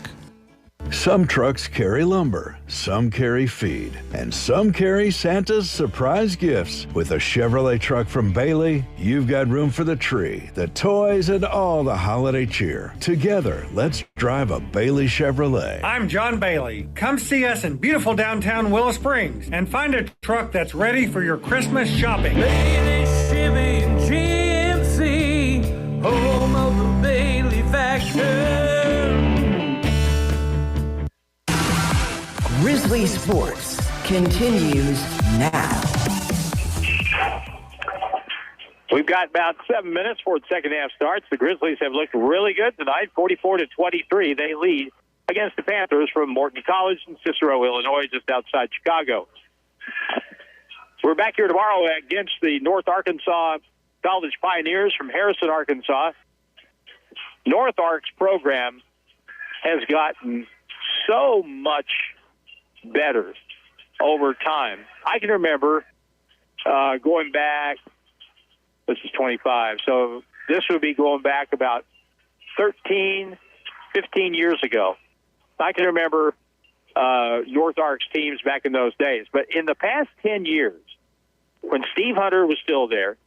Some trucks carry lumber, some carry feed, and some carry Santa's surprise gifts. With a Chevrolet truck from Bailey, you've got room for the tree, the toys, and all the holiday cheer. Together, let's drive a Bailey Chevrolet. I'm John Bailey. Come see us in beautiful downtown Willow Springs and find a truck that's ready for your Christmas shopping. Bailey Shipping GMC, home of the Bailey faction. Grizzly Sports continues now. We've got about 7 minutes before the second half starts. The Grizzlies have looked really good tonight, 44-23. They lead against the Panthers from Morton College in Cicero, Illinois, just outside Chicago. We're back here tomorrow against the North Arkansas College Pioneers from Harrison, Arkansas. North Ark's program has gotten so much better over time. I can remember going back, this is 25, so this would be going back about 13, 15 years ago. I can remember North Ark's teams back in those days. But in the past 10 years, when Steve Hunter was still there,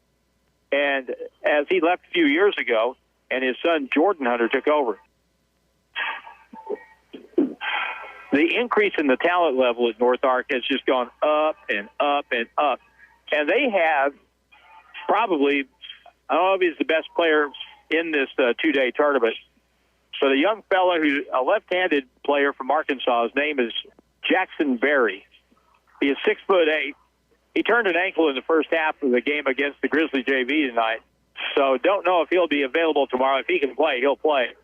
and as he left a few years ago, and his son Jordan Hunter took over, the increase in the talent level at North Ark has just gone up and up and up. And they have probably, I don't know if he's the best player in this two-day tournament, but a young fella who's a left-handed player from Arkansas. His name is Jackson Berry. He is 6'8". He turned an ankle in the first half of the game against the Grizzly JV tonight. So don't know if he'll be available tomorrow. If he can play, he'll play.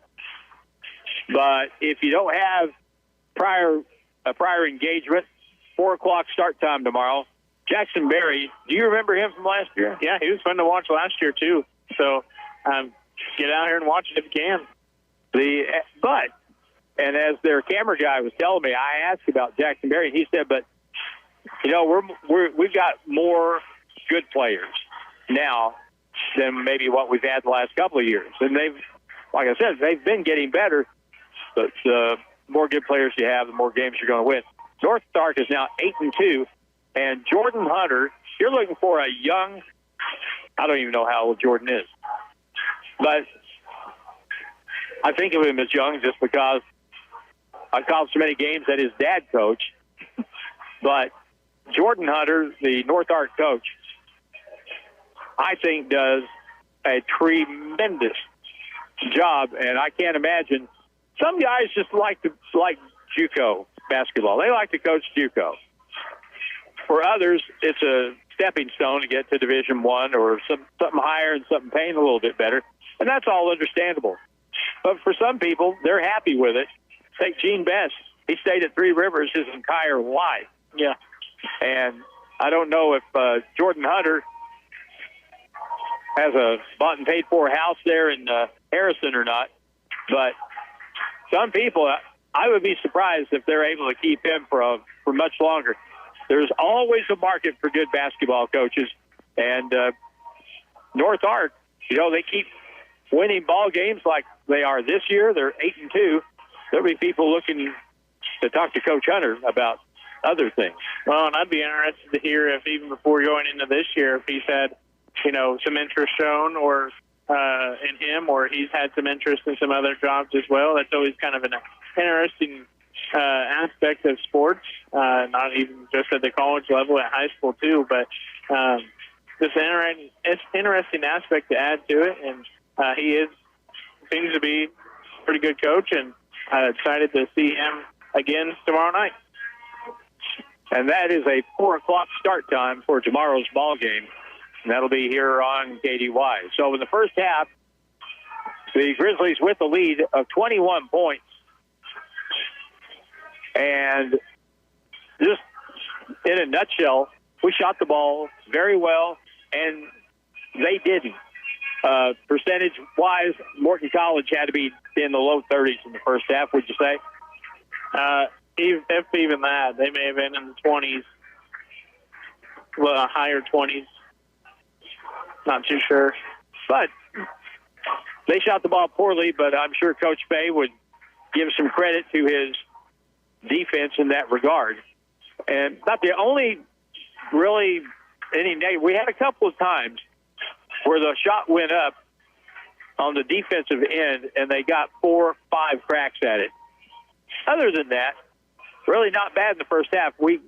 But if you don't have a prior engagement, 4 o'clock start time tomorrow. Jackson Berry, do you remember him from last year? Yeah, he was fun to watch last year too. So get out here and watch it if you can. And as their camera guy was telling me, I asked about Jackson Berry, and he said, but you know, we've got more good players now than maybe what we've had the last couple of years. And like I said, they've been getting better, but the more good players you have, the more games you're going to win. North Ark is now 8-2, and Jordan Hunter, you're looking for a young, I don't even know how old Jordan is, but I think of him as young just because I called so many games that his dad coached. But Jordan Hunter, the North Ark coach, I think does a tremendous job, and I can't imagine. Some guys just like JUCO basketball. They like to coach JUCO. For others, it's a stepping stone to get to Division I or something higher and something paying a little bit better, and that's all understandable. But for some people, they're happy with it. Take Gene Best. He stayed at Three Rivers his entire life. Yeah. And I don't know if Jordan Hunter has a bought and paid for house there in Harrison or not, but some people, I would be surprised if they're able to keep him for much longer. There's always a market for good basketball coaches, and North Ark, you know, they keep winning ball games like they are this year. They're 8-2. There'll be people looking to talk to Coach Hunter about other things. Well, and I'd be interested to hear if even before going into this year, if he's had, some interest shown or in him, or he's had some interest in some other jobs as well. That's always kind of an interesting aspect of sports, not even just at the college level, at high school too, but this interesting aspect to add to it. And he seems to be a pretty good coach, and excited to see him again tomorrow night. And that is a 4 o'clock start time for tomorrow's ball game. And that'll be here on KDY. So in the first half, the Grizzlies with the lead of 21 points. And just in a nutshell, we shot the ball very well, and they didn't. Percentage-wise, Morton College had to be in the low 30s in the first half, would you say? If even that, they may have been in the 20s, higher 20s. Not too sure. But they shot the ball poorly, but I'm sure Coach Bay would give some credit to his defense in that regard. And not the only really any negative. We had a couple of times where the shot went up on the defensive end, and they got 4 or 5 cracks at it. Other than that, really not bad in the first half. We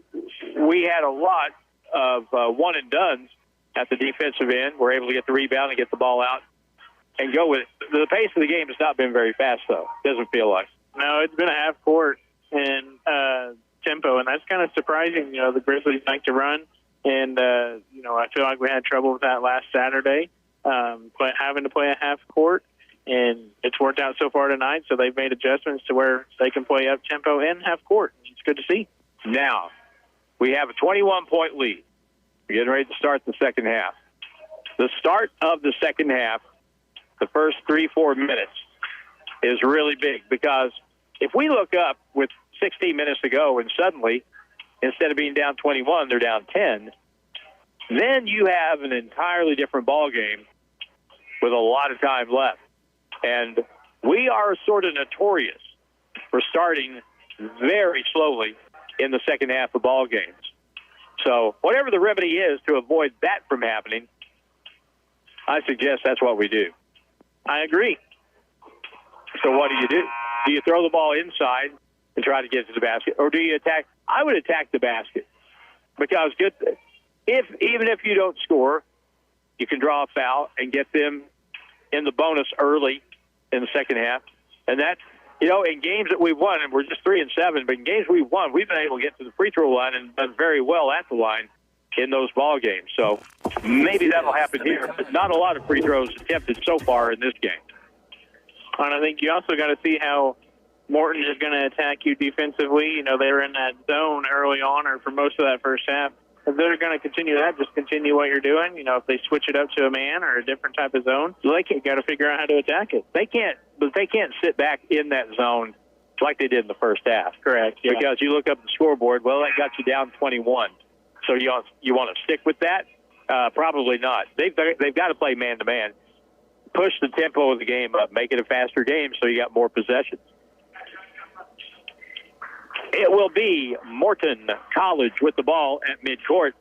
had a lot of one-and-dones at the defensive end. We're able to get the rebound and get the ball out and go with it. The pace of the game has not been very fast, though. Doesn't feel like. No, it's been a half court and tempo, and that's kind of surprising. The Grizzlies like to run, and, I feel like we had trouble with that last Saturday, but having to play a half court, and it's worked out so far tonight, so they've made adjustments to where they can play up tempo and half court. It's good to see. Now, we have a 21-point lead. We're getting ready to start the second half. The start of the second half, the first 3-4 minutes, is really big, because if we look up with 16 minutes to go and suddenly, instead of being down 21, they're down 10, then you have an entirely different ball game with a lot of time left. And we are sort of notorious for starting very slowly in the second half of ball games. So whatever the remedy is to avoid that from happening, I suggest that's what we do. I agree. So what do? Do you throw the ball inside and try to get to the basket, or do you attack? I would attack the basket, because even if you don't score, you can draw a foul and get them in the bonus early in the second half. And that, in games that we've won, and we're just 3-7, but in games we've won, we've been able to get to the free throw line and done very well at the line in those ball games. So maybe that'll happen here, but not a lot of free throws attempted so far in this game. And I think you also got to see how Morton is going to attack you defensively. They were in that zone early on, or for most of that first half. If they're going to continue that, just continue what you're doing. If they switch it up to a man or a different type of zone, you got to figure out how to attack it. They can't sit back in that zone like they did in the first half. Correct. Yeah. Because you look up the scoreboard, well, that got you down 21. So you want to stick with that? Probably not. They've got to play man-to-man. Push the tempo of the game up, make it a faster game so you got more possessions. It will be Morton College with the ball at midcourt.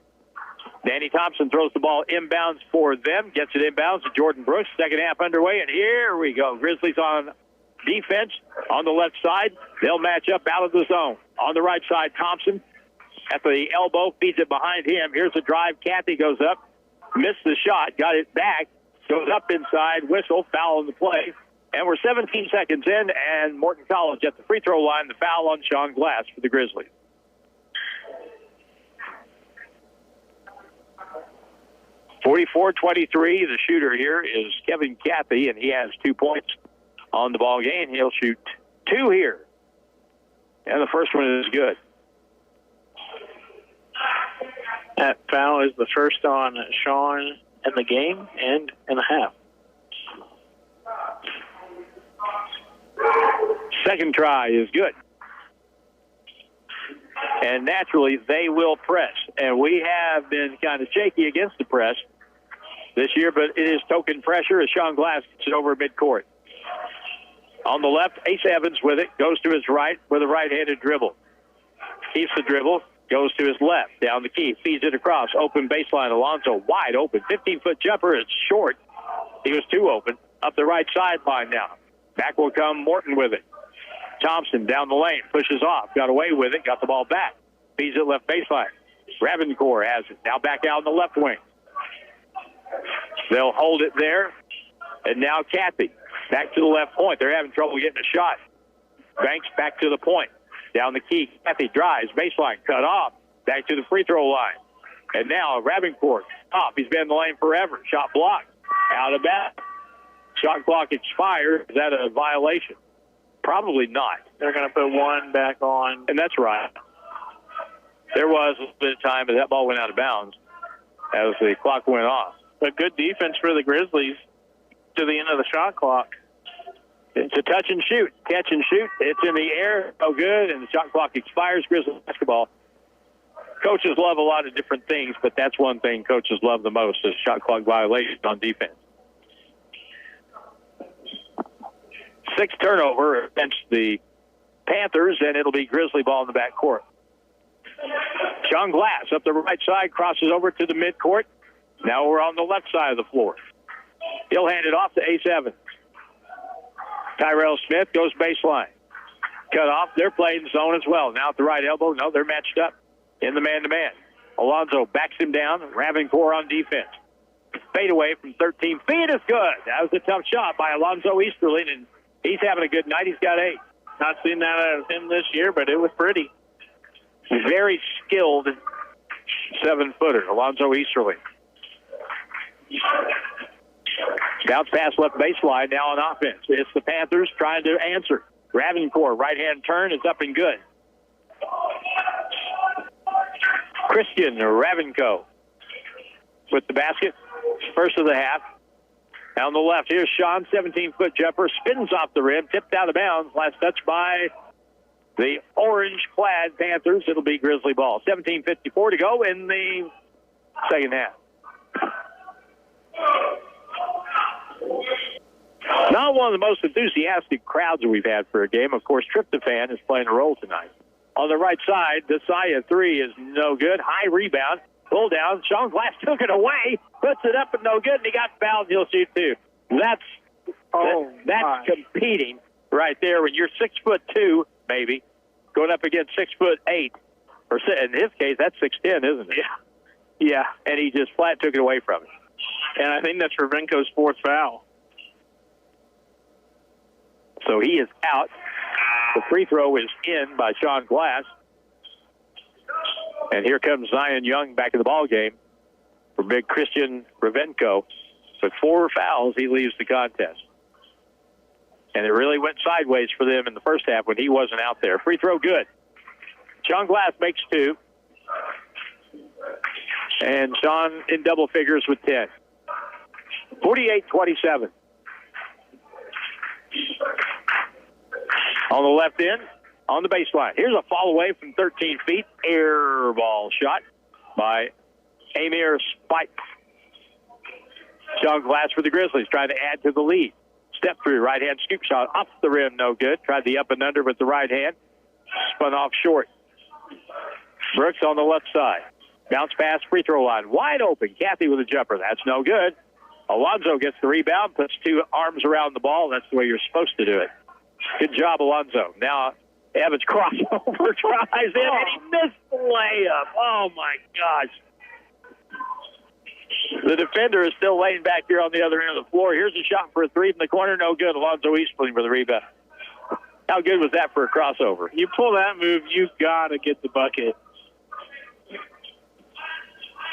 Danny Thompson throws the ball inbounds for them, gets it inbounds to Jordan Brooks. Second half underway, and here we go. Grizzlies on defense on the left side. They'll match up out of the zone. On the right side, Thompson at the elbow, feeds it behind him. Here's the drive. Cathy goes up, missed the shot, got it back, goes up inside, whistle, foul on the play. And we're 17 seconds in, and Morton College at the free throw line, the foul on Sean Glass for the Grizzlies. .44-23, the shooter here is Kevin Cathy, and he has 2 points on the ball game. He'll shoot 2 here. And the first one is good. That foul is the first on Sean in the game and in the half. Second try is good. And naturally, they will press. And we have been kind of shaky against the press this year, but it is token pressure as Sean Glass gets it over midcourt. On the left, Ace Evans with it, goes to his right with a right-handed dribble. Keeps the dribble, Goes to his left, down the key, feeds it across, open baseline. Alonzo wide open, 15-foot jumper. It's short. He was too open. Up the right sideline now. Back will come Morton with it. Thompson down the lane, pushes off, got away with it, got the ball back. Feeds it left baseline. Ravencourt has it. Now back out in the left wing. They'll hold it there. And now Kathy back to the left point. They're having trouble getting a shot. Banks back to the point. Down the key. Kathy drives. Baseline cut off. Back to the free throw line. And now Ravencourt off. He's been in the lane forever. Shot blocked. Out of bounds. Shot clock expired. Is that a violation? Probably not. They're going to put one back on. And that's right. There was a bit of time, but that ball went out of bounds as the clock went off. But good defense for the Grizzlies to the end of the shot clock. It's a touch and shoot. Catch and shoot. It's in the air. No good. And the shot clock expires. Grizzlies basketball. Coaches love a lot of different things, but that's one thing coaches love the most is shot clock violations on defense. 6 turnover against the Panthers, and it'll be Grizzly ball in the backcourt. Sean Glass up the right side, crosses over to the midcourt. Now we're on the left side of the floor. He'll hand it off to Ace Evans. Tyrell Smith goes baseline. Cut off. They're playing zone as well. Now at the right elbow. No, they're matched up in the man-to-man. Alonzo backs him down. Ravencourt on defense. Fade away from 13 feet is good. That was a tough shot by Alonzo Easterling, and he's having a good night. He's got 8. Not seen that out of him this year, but it was pretty. Very skilled 7-footer, Alonzo Easterling. Bounce pass left baseline now on offense. It's the Panthers trying to answer. Ravencourt, right-hand turn is up and good. Christian Ravenco with the basket. First of the half. On the left, here's Sean, 17-foot jumper, spins off the rim, tipped out of bounds. Last touch by the orange-clad Panthers. It'll be Grizzly ball. 17:54 to go in the second half. Not one of the most enthusiastic crowds we've had for a game. Of course, Tryptophan is playing a role tonight. On the right side, Desaya 3 is no good. High rebound. Pull down. Sean Glass took it away. Puts it up and no good, and he got fouled. He'll shoot 2. That's competing right there when you're 6'2", maybe, going up against 6'8", or in his case, that's 6'10", isn't it? Yeah. And he just flat took it away from him. And I think that's Ravenco's 4th foul. So he is out. The free throw is in by Sean Glass. And here comes Zion Young back in the ball game for big Christian Ravenco. With 4 fouls, he leaves the contest. And it really went sideways for them in the first half when he wasn't out there. Free throw good. Sean Glass makes 2. And Sean in double figures with 10. 48-27. On the left end, on the baseline. Here's a fall away from 13 feet. Air ball shot by Amir Spike. Sean Glass for the Grizzlies trying to add to the lead. Step through, right-hand scoop shot off the rim, no good. Tried the up and under with the right hand. Spun off short. Brooks on the left side. Bounce pass, free throw line. Wide open. Kathy with a jumper. That's no good. Alonzo gets the rebound, puts 2 arms around the ball. That's the way you're supposed to do it. Good job, Alonzo. Now Evans crossover, tries in, and he missed the layup. Oh, my gosh. The defender is still laying back here on the other end of the floor. Here's a shot for a 3 from the corner. No good. Alonzo Easterling for the rebound. How good was that for a crossover? You pull that move, you've got to get the bucket.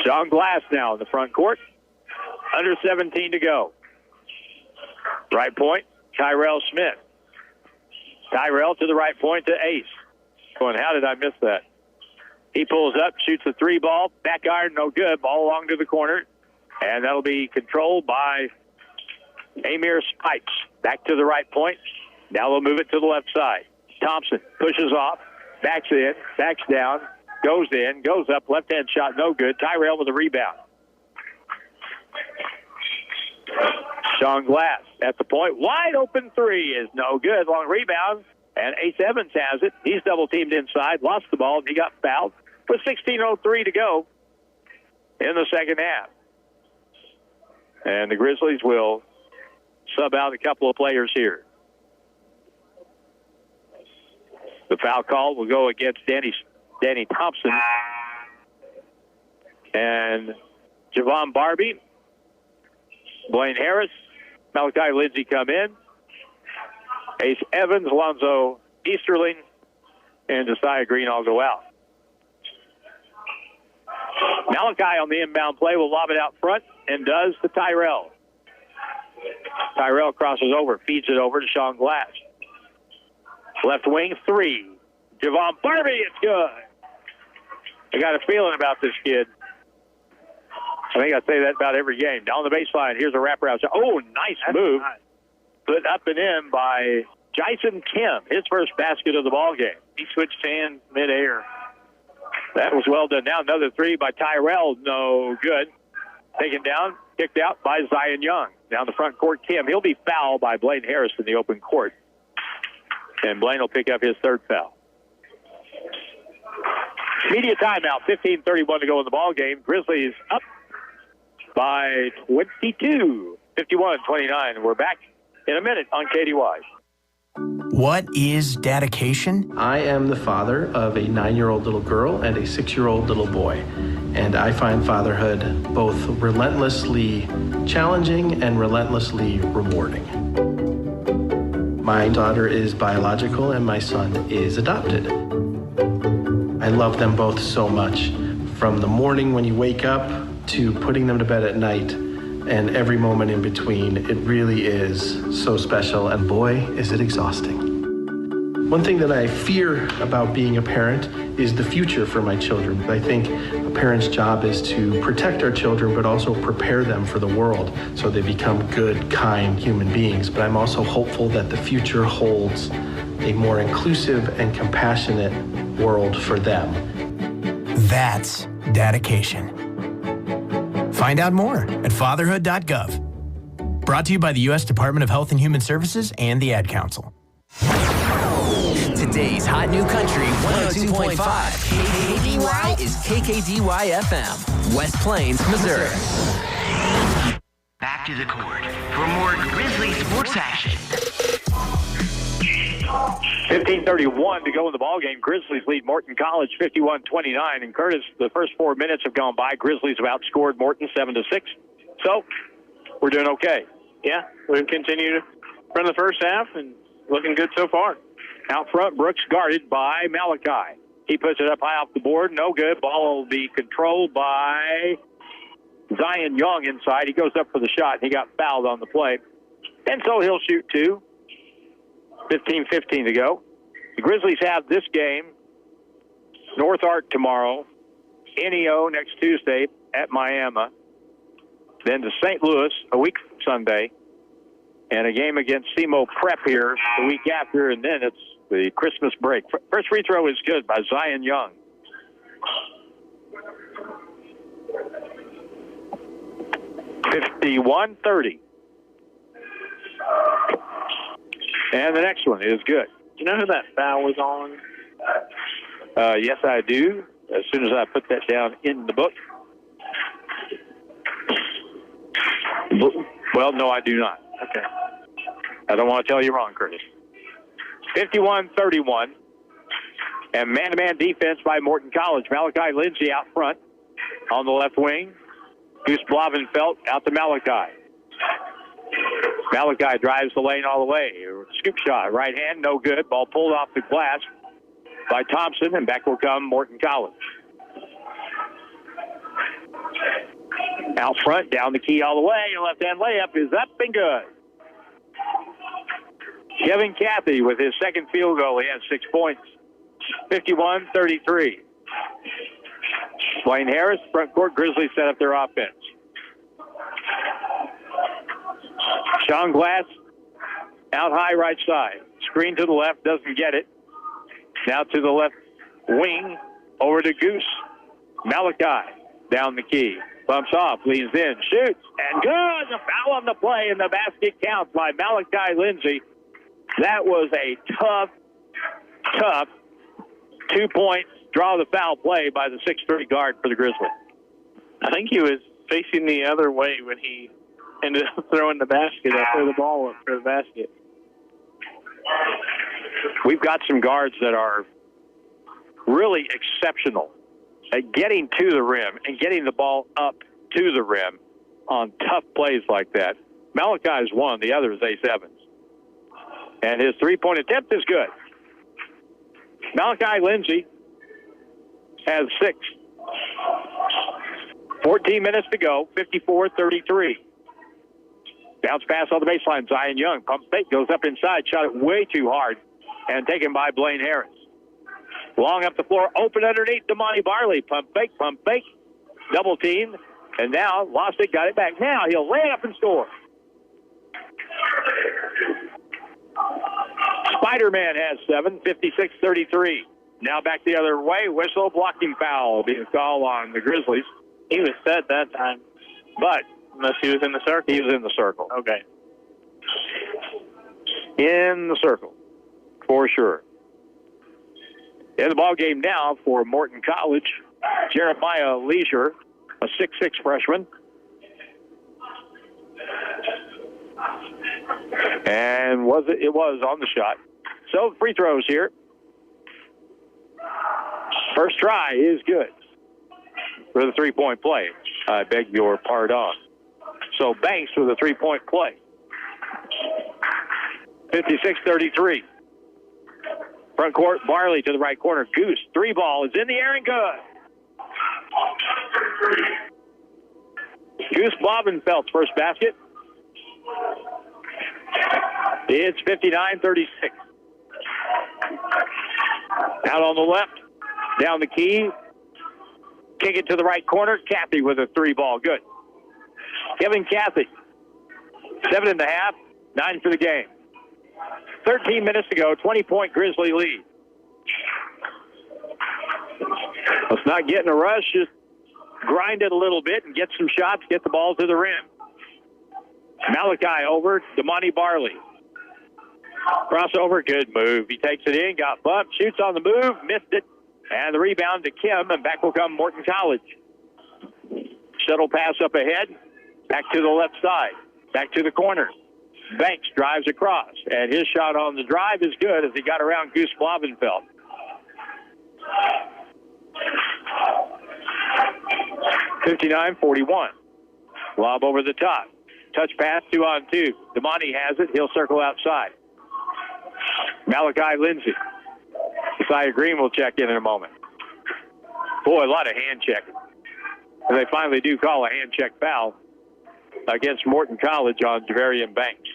Sean Glass now in the front court. Under 17 to go. Right point, Tyrell Smith. Tyrell to the right point to Ace. Going, how did I miss that? He pulls up, shoots a 3 ball. Back iron, no good. Ball along to the corner. And that'll be controlled by Amir Spikes. Back to the right point. Now they'll move it to the left side. Thompson pushes off, backs in, backs down, goes in, goes up. Left-hand shot, no good. Tyrell with a rebound. Sean Glass at the point. Wide open 3 is no good. Long rebound. And Ace Evans has it. He's double-teamed inside. Lost the ball. And he got fouled. with 16:03 to go in the second half. And the Grizzlies will sub out a couple of players here. The foul call will go against Danny Thompson and Javon Barbie. Blaine Harris, Malachi Lindsay come in. Ace Evans, Alonzo Easterling, and Josiah Green all go out. Malachi on the inbound play will lob it out front and does to Tyrell. Tyrell crosses over, feeds it over to Sean Glass. Left wing, 3. Javon Barbie, it's good. I got a feeling about this kid. I think I say that about every game. Down the baseline, here's a wraparound. Oh, nice move. Nice. Put up and in by Jason Kim, his first basket of the ball game. He switched hands midair. That was well done. Now another 3 by Tyrell, no good. Taken down, kicked out by Zion Young. Down the front court, Kim. He'll be fouled by Blaine Harris in the open court. And Blaine will pick up his third foul. Media timeout, 15:31 to go in the ball game. Grizzlies up by 22, 51-29. We're back in a minute on KDY. What is dedication? I am the father of a 9-year-old little girl and a 6-year-old little boy. And I find fatherhood both relentlessly challenging and relentlessly rewarding. My daughter is biological and my son is adopted. I love them both so much. From the morning when you wake up to putting them to bed at night and every moment in between, it really is so special, and boy, is it exhausting. One thing that I fear about being a parent is the future for my children. I think a parent's job is to protect our children, but also prepare them for the world so they become good, kind human beings. But I'm also hopeful that the future holds a more inclusive and compassionate world for them. That's dedication. Find out more at fatherhood.gov. Brought to you by the U.S. Department of Health and Human Services and the Ad Council. Today's hot new country 102.5 KKDY is KKDY FM, West Plains, Missouri. Back to the court for more Grizzly sports action. 15:31 to go in the ballgame. Grizzlies lead Morton College 51-29. And Curtis, the first 4 minutes have gone by. Grizzlies have outscored Morton 7-6. So we're doing okay. Yeah, we've continued from the first half and looking good so far. Out front, Brooks guarded by Malachi. He puts it up high off the board. No good. Ball will be controlled by Zion Young inside. He goes up for the shot, and he got fouled on the play. And so he'll shoot 2. 15:15 to go. The Grizzlies have this game, North Ark tomorrow, NEO next Tuesday at Miami, then to St. Louis a week from Sunday, and a game against SEMO Prep here the week after, and then it's the Christmas break. First free throw is good by Zion Young. (51-30). And the next one is good. Do you know who that foul was on? Yes, I do. As soon as I put that down in the book. Well, no, I do not. Okay. I don't want to tell you wrong, Curtis. 51-31. And man-to-man defense by Morton College. Malachi Lindsay out front on the left wing. Goose Blavenfeld out to Malachi. Malachi drives the lane all the way. Scoop shot, right hand, no good. Ball pulled off the glass by Thompson, and back will come Morton College. Out front, down the key all the way. Your left-hand layup is up and good. Kevin Cathy with his second field goal. He has 6 points. 51-33. Blaine Harris, front court. Grizzlies set up their offense. Sean Glass out high right side. Screen to the left, doesn't get it. Now to the left wing, over to Goose. Malachi down the key. Bumps off, leans in, shoots, and good! The foul on the play, and the basket counts by Malachi Lindsay. That was a tough 2 points draw the foul play by the 6'3" guard for the Grizzlies. I think he was facing the other way when he ended up throwing the basket up, or the ball up for the basket. We've got some guards that are really exceptional at getting to the rim and getting the ball up to the rim on tough plays like that. Malachi is one, the other is Ace Evans. And his three-point attempt is good. Malachi Lindsay has 6. 14 minutes to go, 54-33. Bounce pass on the baseline, Zion Young. Pump fake, goes up inside, shot it way too hard, and taken by Blaine Harris. Long up the floor, open underneath Damani Barley. Pump fake, double team, and now lost it, got it back. Now he'll lay it up and score. Spider-Man has 7, 56-33. Now back the other way, whistle, blocking foul being called on the Grizzlies. He was set that time. But unless he was in the circle? He was in the circle. Okay. In the circle, for sure. In the ball game now for Morton College, Jeremiah Leisure, a 6'6" freshman. And it was on the shot. So free throws here. First try is good for the three-point play. I beg your pardon. So Banks with a three-point play. 56-33. Front court, Barley to the right corner. Goose, 3 ball is in the air and good. Goose Bobenfeld's first basket. It's 59-36. Out on the left, down the key. Kick it to the right corner. Cathy with a 3 ball. Good. Kevin Cathy. 7.5, 9 for the game. 13 minutes to go, 20-point Grizzly lead. Let's not get in a rush. Just grind it a little bit and get some shots, get the ball to the rim. Malachi over, Damani Barley. Crossover, good move. He takes it in, got bumped, shoots on the move, missed it. And the rebound to Kim, and back will come Morton College. Shuttle pass up ahead, back to the left side, back to the corner. Banks drives across, and his shot on the drive is good as he got around Goose Blavenfeld. (59-41). Lob over the top. Touch pass, 2-on-2. Damani has it. He'll circle outside. Malachi Lindsay. Josiah Green will check in a moment. Boy, a lot of hand checking. And they finally do call a hand check foul against Morton College on Javarian Banks.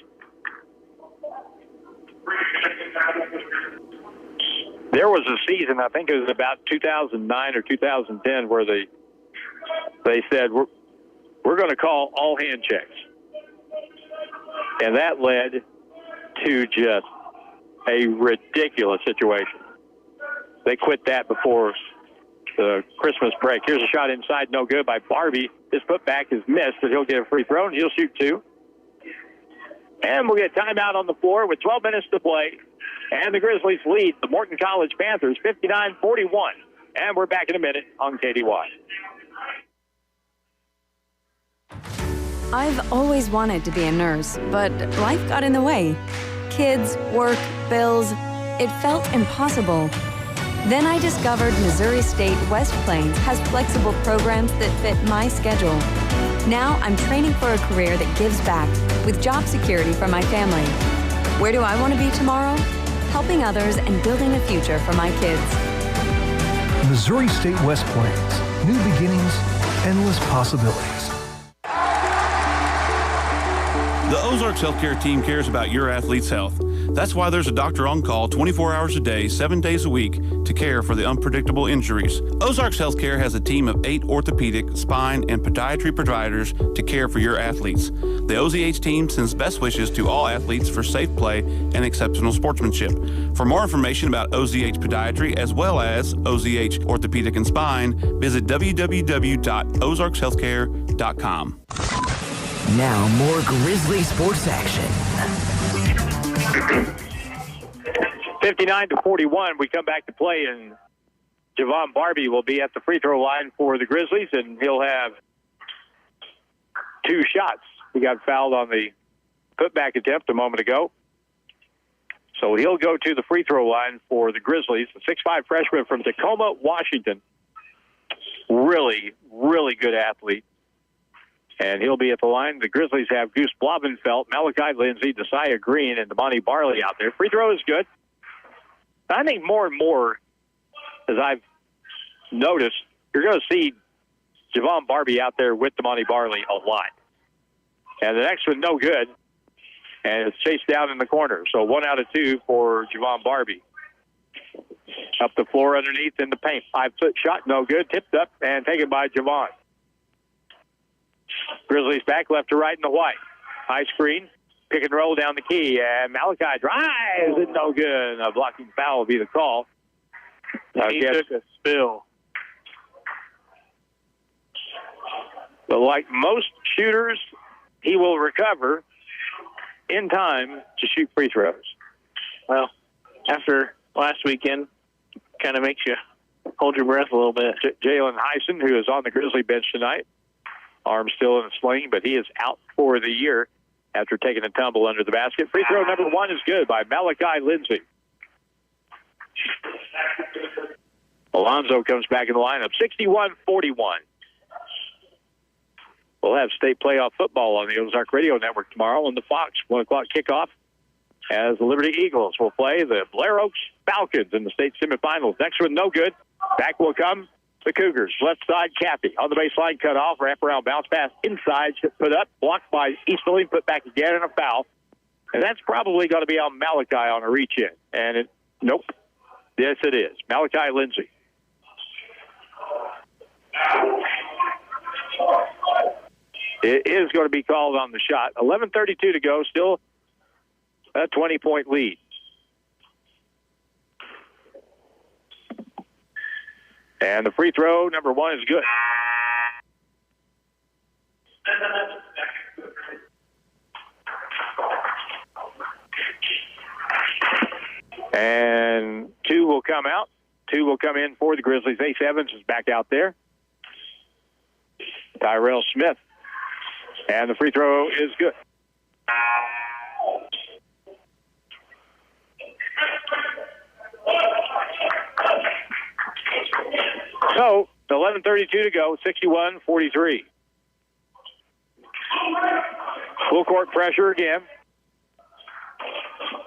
There was a season, I think it was about 2009 or 2010, where they said, we're going to call all hand checks. And that led to just a ridiculous situation. They quit that before the Christmas break. Here's a shot inside, no good by Barbie. His putback is missed, but he'll get a free throw, and he'll shoot 2. And we'll get timeout on the floor with 12 minutes to play. And the Grizzlies lead the Morton College Panthers 59-41. And we're back in a minute on KDY. I've always wanted to be a nurse, but life got in the way. Kids, work, bills. It felt impossible. Then I discovered Missouri State West Plains has flexible programs that fit my schedule. Now I'm training for a career that gives back with job security for my family. Where do I want to be tomorrow? Helping others and building a future for my kids. Missouri State West Plains. New beginnings, endless possibilities. The Ozarks Healthcare team cares about your athlete's health. That's why there's a doctor on call 24 hours a day, 7 days a week to care for the unpredictable injuries. Ozarks Healthcare has a team of 8 orthopedic, spine, and podiatry providers to care for your athletes. The OZH team sends best wishes to all athletes for safe play and exceptional sportsmanship. For more information about OZH Podiatry as well as OZH Orthopedic and Spine, visit www.ozarkshealthcare.com. Now, more Grizzly sports action. 59-41, we come back to play in Javon Barbie will be at the free throw line for the Grizzlies, and he'll have 2 shots. He got fouled on the putback attempt a moment ago. So he'll go to the free throw line for the Grizzlies. The 6'5" freshman from Tacoma, Washington. Really, really good athlete. And he'll be at the line. The Grizzlies have Goose Blabenfeld, Malachi Lindsay, Josiah Green, and Damani Barley out there. Free throw is good. I think more and more, as I've noticed, you're going to see Javon Barbie out there with Damani Barley a lot. And the next one, no good. And it's chased down in the corner. So 1 out of 2 for Javon Barbie. Up the floor underneath in the paint. 5-foot shot, no good. Tipped up and taken by Javon. Grizzlies back left to right in the white. High screen. Pick and roll down the key. And Malachi drives. It's no good. A blocking foul will be the call. He took a spill. But like most shooters, he will recover in time to shoot free throws. Well, after last weekend, kind of makes you hold your breath a little bit. Jalen Heisen, who is on the Grizzly bench tonight, arm still in a sling, but he is out for the year after taking a tumble under the basket. Free throw number 1 is good by Malachi Lindsay. Alonzo comes back in the lineup, 61-41. We'll have state playoff football on the Ozark Radio Network tomorrow on the Fox 1 o'clock kickoff as the Liberty Eagles will play the Blair Oaks Falcons in the state semifinals. Next one, no good. Back will come the Cougars. Left side, Cappy. On the baseline, cut off, wrap around, bounce pass inside, put up, blocked by Easterling, put back again, and a foul. And that's probably going to be on Malachi on a reach-in. And nope. Yes, it is. Malachi Lindsay. It is going to be called on the shot. 11:32 to go. Still a 20-point lead. And the free throw, number 1, is good. And 2 will come out. 2 will come in for the Grizzlies. Ace Evans is back out there. Tyrell Smith. And the free throw is good. So, 11:32 to go, 61-43. Full court pressure again.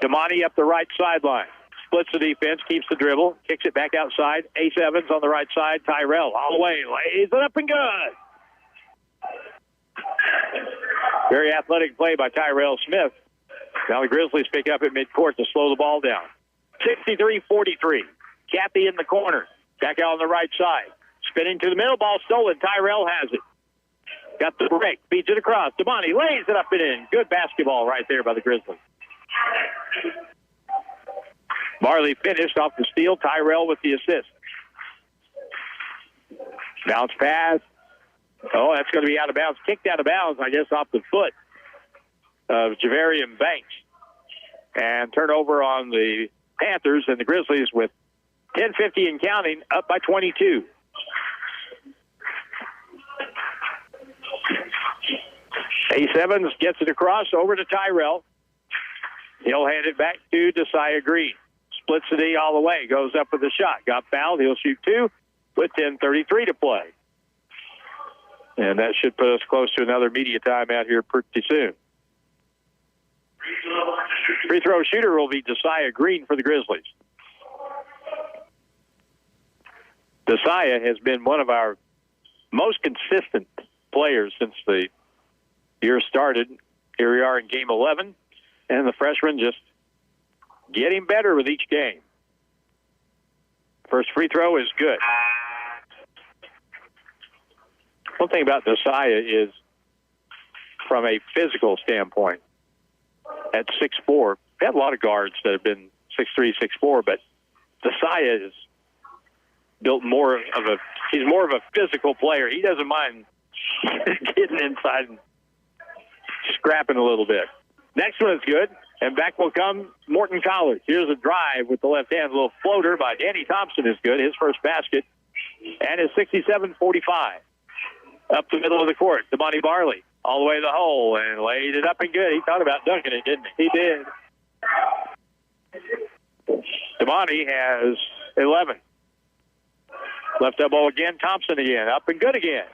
Damani up the right sideline. Splits the defense, keeps the dribble, kicks it back outside. Ace Evans on the right side. Tyrell all the way, lays it up and good. Very athletic play by Tyrell Smith. Now the Grizzlies pick up at midcourt to slow the ball down. 63-43. Cappy in the corner. Back out on the right side. Spinning to the middle. Ball stolen. Tyrell has it. Got the break. Feeds it across. Damani lays it up and in. Good basketball right there by the Grizzlies. Marley finished off the steal. Tyrell with the assist. Bounce pass. Oh, that's going to be out of bounds. Kicked out of bounds, I guess, off the foot of Javarian Banks. And turnover on the Panthers, and the Grizzlies with 10:50 and counting, up by 22. Ace Evans gets it across over to Tyrell. He'll hand it back to Josiah Green. Splits the D all the way. Goes up with a shot. Got fouled. He'll shoot 2 with 10:33 to play. And that should put us close to another media time out here pretty soon. Free throw shooter will be Josiah Green for the Grizzlies. Josiah has been one of our most consistent players since the year started. Here we are in game 11, and the freshman just getting better with each game. First free throw is good. One thing about Josiah is, from a physical standpoint, at 6'4", we have a lot of guards that have been 6'3", 6'4", but Josiah is built he's more of a physical player. He doesn't mind getting inside and scrapping a little bit. Next one is good. And back will come Morton College. Here's a drive with the left hand. A little floater by Danny Thompson is good. His first basket. And it's 67-45. Up the middle of the court. Damani Barley all the way to the hole and laid it up and good. He thought about dunking it, didn't he? He did. Damani has 11. Left elbow again. Thompson again. Up and good again.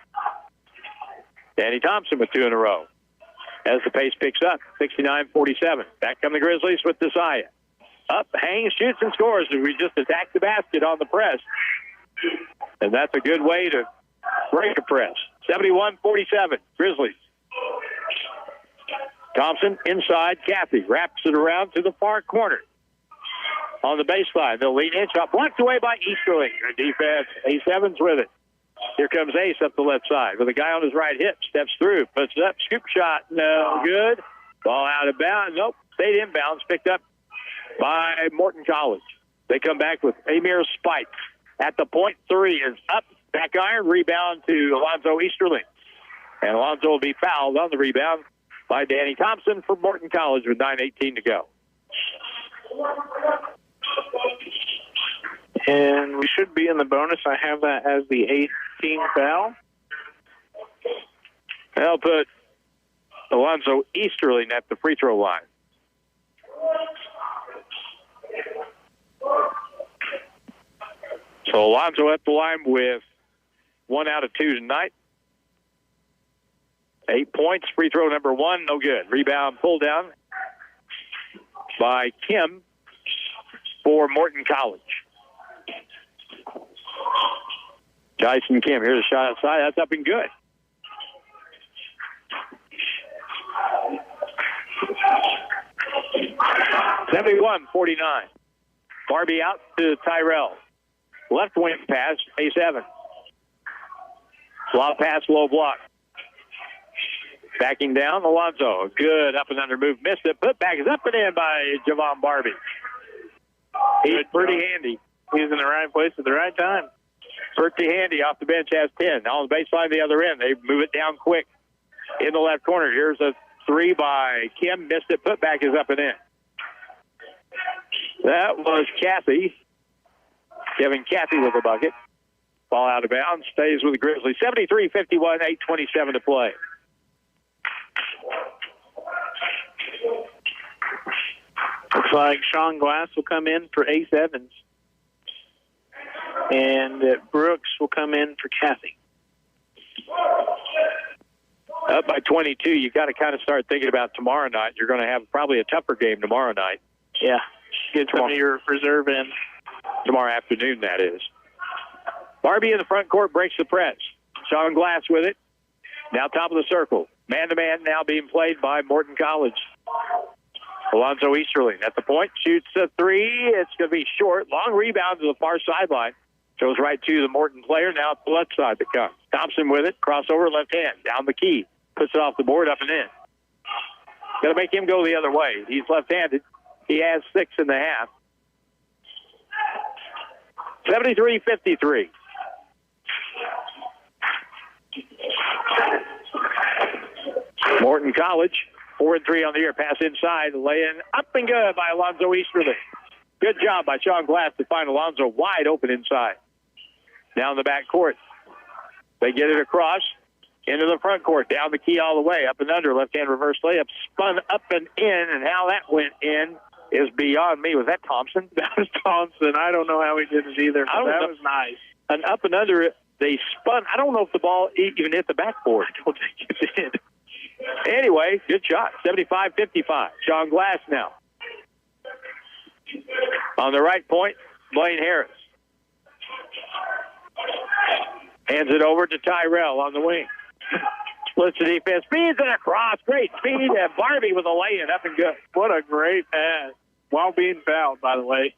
Danny Thompson with 2 in a row. As the pace picks up, 69-47. Back come the Grizzlies with Desaya. Up, hangs, shoots, and scores. We just attack the basket on the press. And that's a good way to break a press. 71-47, Grizzlies. Thompson inside, Kathy wraps it around to the far corner. On the baseline, they'll lean in, shot blocked away by Easterling. Their defense, Ace Evans with it. Here comes Ace up the left side with a guy on his right hip. Steps through, puts it up, scoop shot. No good. Ball out of bounds. Nope. Stayed inbounds. Picked up by Morton College. They come back with Amir Spike. At the point, 3 is up. Back iron. Rebound to Alonzo Easterling. And Alonzo will be fouled on the rebound by Danny Thompson for Morton College with 9:18 to go. And we should be in the bonus. I have that as the 18th foul. They'll put Alonzo Easterling at the free throw line. So Alonzo at the line with 1 out of 2 tonight. 8 points. Free throw number 1, no good. Rebound pull down by Kim for Morton College. Dyson Kim, here's a shot outside. That's up and good. (71-49). Barbie out to Tyrell. Left wing pass, Ace Evans. Lob pass, low block. Backing down, Alonzo. Good up and under move. Missed it. Put back is up and in by Javon Barbie. He's pretty handy. He's in the right place at the right time. Pretty handy off the bench, has 10. On the baseline, the other end. They move it down quick in the left corner. Here's a 3 by Kim. Missed it. Putback is up and in. That was Kathy. Kevin Kathy with a bucket. Ball out of bounds. Stays with the Grizzlies. 73-51, 8:27 to play. Looks like Sean Glass will come in for Ace Evans. And Brooks will come in for Kathy. Up by 22, you got to kind of start thinking about tomorrow night. You're going to have probably a tougher game tomorrow night. Yeah. Get some of your reserve in. Tomorrow afternoon, that is. Barbie in the front court breaks the press. Sean Glass with it. Now top of the circle. Man-to-man now being played by Morton College. Alonzo Easterling at the point. Shoots a 3. It's going to be short. Long rebound to the far sideline. Goes right to the Morton player. Now it's the left side that comes. Thompson with it. Crossover left hand. Down the key. Puts it off the board, up and in. Got to make him go the other way. He's left-handed. He has 6.5. 73-53. Morton College, 4-3 on the year. Pass inside, lay-in, up and good by Alonzo Easterling. Good job by Sean Glass to find Alonzo wide open inside. Down the back court. They get it across into the front court. Down the key all the way. Up and under. Left-hand reverse layup. Spun up and in, and how that went in is beyond me. Was that Thompson? That was Thompson. I don't know how he did it either, but that was nice. An up and under, they spun. I don't know if the ball even hit the backboard. I don't think it did. Anyway, good shot. 75-55. Sean Glass now. On the right point, Blaine Harris. Hands it over to Tyrell on the wing. Splits the defense. Speeds it across. Great speed. And Barbie with a lay-in. Up and good. What a great pass. While being fouled, by the way.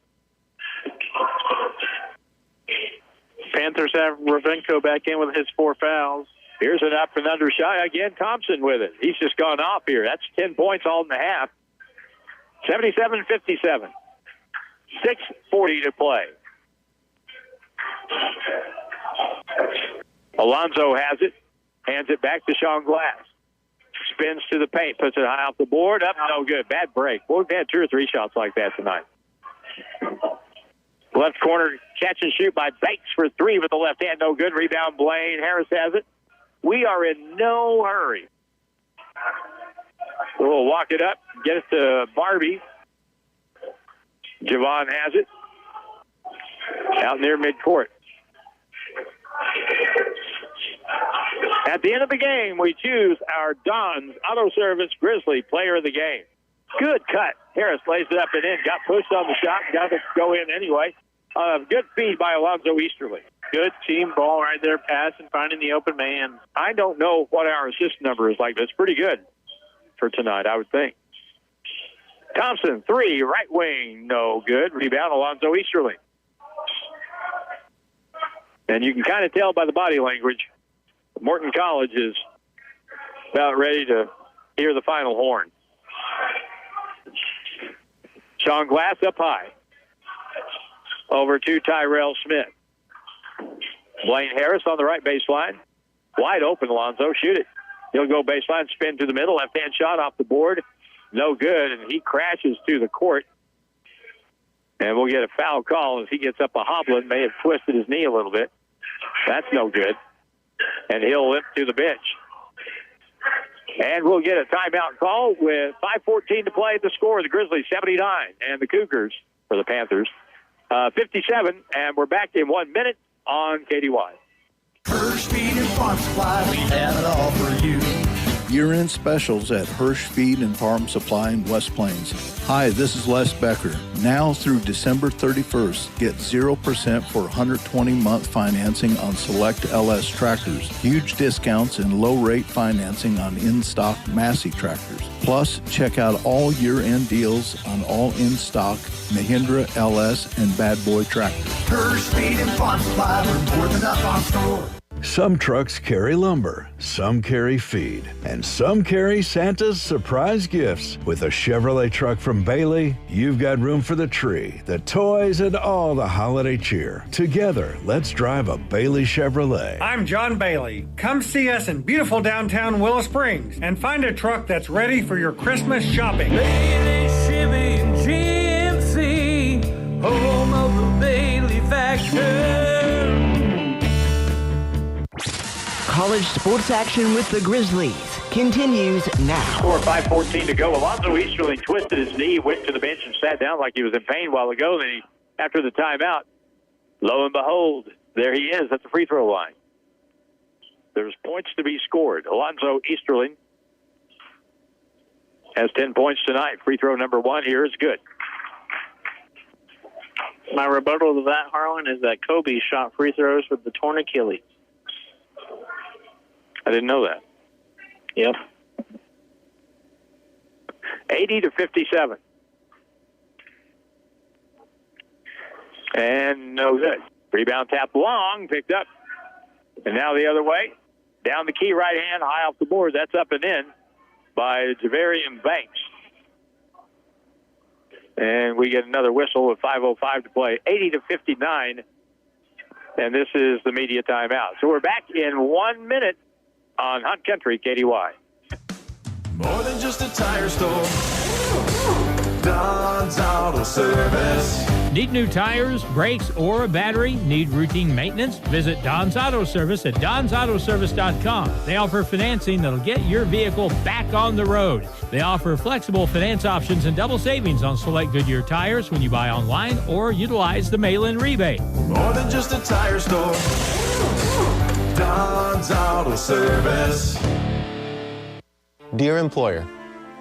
Panthers have Ravenko back in with his 4 fouls. Here's an up and under shot. Again, Thompson with it. He's just gone off here. That's 10 points all in the half. 77-57. 6:40 to play. Alonzo has it. Hands it back to Sean Glass. spins to the paint, puts it high off the board, up, no good. Bad break. Well, we've had 2 or 3 shots like that tonight. Left corner catch and shoot by Banks for 3 with the left hand, no good. Rebound, Blaine Harris has it. We are in no hurry. We'll walk it up, get it to Barbie. Javon has it. Out near midcourt. At the end of the game, we choose our Don's Auto Service Grizzly Player of the Game. Good cut. Harris lays it up and in. Got pushed on the shot. Got to go in anyway. Good feed by Alonzo Easterly. Good team ball right there, pass and finding the open man. I don't know what our assist number is like, but it's pretty good for tonight, I would think. Thompson, 3, right wing, no good. Rebound, Alonzo Easterly. And you can kind of tell by the body language, Morton College is about ready to hear the final horn. Sean Glass up high. Over to Tyrell Smith. Blaine Harris on the right baseline. Wide open, Alonzo. Shoot it. He'll go baseline, spin to the middle. Left-hand shot off the board. No good, and he crashes to the court. And we'll get a foul call as he gets up a hobbling. May have twisted his knee a little bit. That's no good. And he'll limp to the bench. And we'll get a timeout call with 5:14 to play. The score, the Grizzlies 79 and the Cougars, for the Panthers, 57. And we're back in 1 minute on KDY. Hirsch Feed and Farm Supply, we have it all for you. Year-end specials at Hirsch Feed and Farm Supply in West Plains. Hi, this is Les Becker. Now through December 31st, get 0% for 120-month financing on select LS tractors. Huge discounts and low-rate financing on in-stock Massey tractors. Plus, check out all year-end deals on all in-stock Mahindra, LS, and Bad Boy tractors. Hirsch Feed and Farm Supply, we're more than up on store. Some trucks carry lumber, some carry feed, and some carry Santa's surprise gifts. With a Chevrolet truck from Bailey, you've got room for the tree, the toys, and all the holiday cheer. Together, let's drive a Bailey Chevrolet. I'm John Bailey. Come see us in beautiful downtown Willow Springs and find a truck that's ready for your Christmas shopping. Bailey Shipping GMC, home of the Bailey Factor. College sports action with the Grizzlies continues now. Score 5:14 to go. Alonzo Easterling twisted his knee, went to the bench and sat down like he was in pain a while ago. Then after the timeout, lo and behold, there he is at the free throw line. There's points to be scored. Alonzo Easterling has 10 points tonight. Free throw number 1 here is good. My rebuttal to that, Harlan, is that Kobe shot free throws with the torn Achilles. I didn't know that. Yep. 80-57. And no good. Rebound tap long, picked up. And now the other way. Down the key, right hand, high off the board. That's up and in by Javarian Banks. And we get another whistle with 5:05 to play. 80-59. And this is the media timeout. So we're back in 1 minute on Hunt Country, KDY. More than just a tire store. Don's Auto Service. Need new tires, brakes, or a battery? Need routine maintenance? Visit Don's Auto Service at donsautoservice.com. They offer financing that'll get your vehicle back on the road. They offer flexible finance options and double savings on select Goodyear tires when you buy online or utilize the mail-in rebate. More than just a tire store. Don's Auto Service. Dear employer,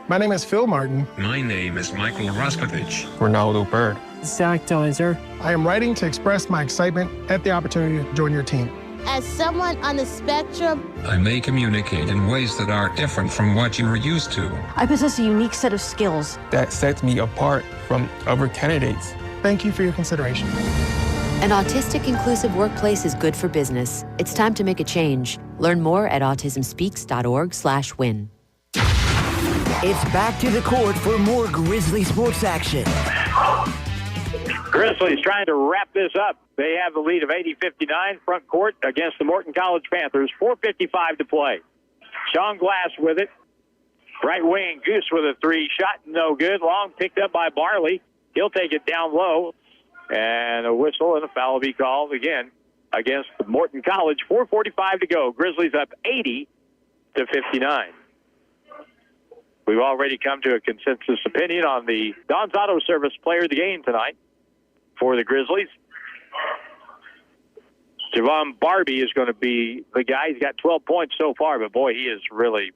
my name is Phil Martin. My name is Michael Raskovich. Ronaldo Bird. Zach Donizer. I am writing to express my excitement at the opportunity to join your team. As someone on the spectrum, I may communicate in ways that are different from what you are used to. I possess a unique set of skills that sets me apart from other candidates. Thank you for your consideration. An autistic inclusive workplace is good for business. It's time to make a change. Learn more at autismspeaks.org/win. It's back to the court for more Grizzly sports action. Grizzlies trying to wrap this up. They have the lead of 80-59 front court against the Morton College Panthers. 4:55 to play. Sean Glass with it. Right wing, Goose with a three. Shot no good. Long picked up by Barley. He'll take it down low. And a whistle and a foul will be called again against Morton College. 4:45 to go. Grizzlies up 80-59. We've already come to a consensus opinion on the Don's Auto Service player of the game tonight for the Grizzlies. Javon Barbie is going to be the guy. He's got 12 points so far, but boy, he has really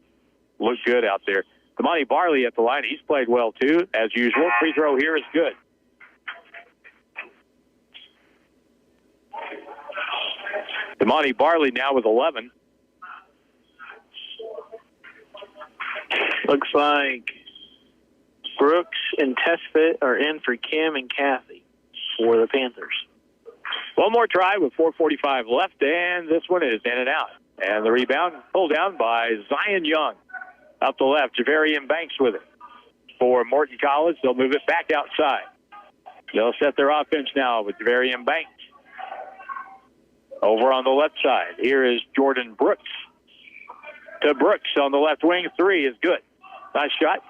looked good out there. Damani Barley at the line. He's played well, too, as usual. Free throw here is good. Damani Barley now with 11. Looks like Brooks and Tesfit are in for Kim and Kathy for the Panthers. One more try with 4:45 left, and this one is in and out. And the rebound pulled down by Zion Young. Up the left, Javarian Banks with it. For Morton College, they'll move it back outside. They'll set their offense now with Javarian Banks. Over on the left side, here is Jordan Brooks. To Brooks on the left wing, three is good. Nice shot.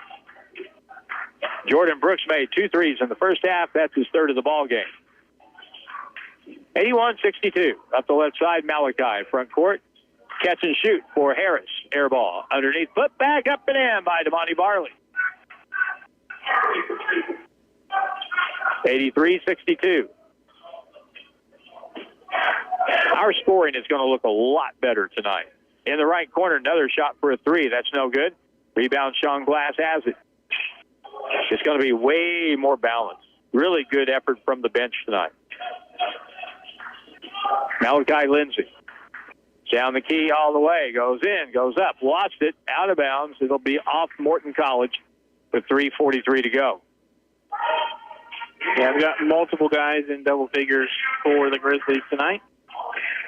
Jordan Brooks made 2 threes in the first half. That's his third of the ball game. 81-62. Up the left side, Malachi. Front court, catch and shoot for Harris. Air ball underneath, put back up and in by Damani Barley. 83-62. Our scoring is going to look a lot better tonight. In the right corner, another shot for a three. That's no good. Rebound, Sean Glass has it. It's going to be way more balanced. Really good effort from the bench tonight. Malachi Lindsay. Down the key all the way. Goes in, goes up. Lost it. Out of bounds. It'll be off Morton College with 3:43 to go. Yeah, we've got multiple guys in double figures for the Grizzlies tonight.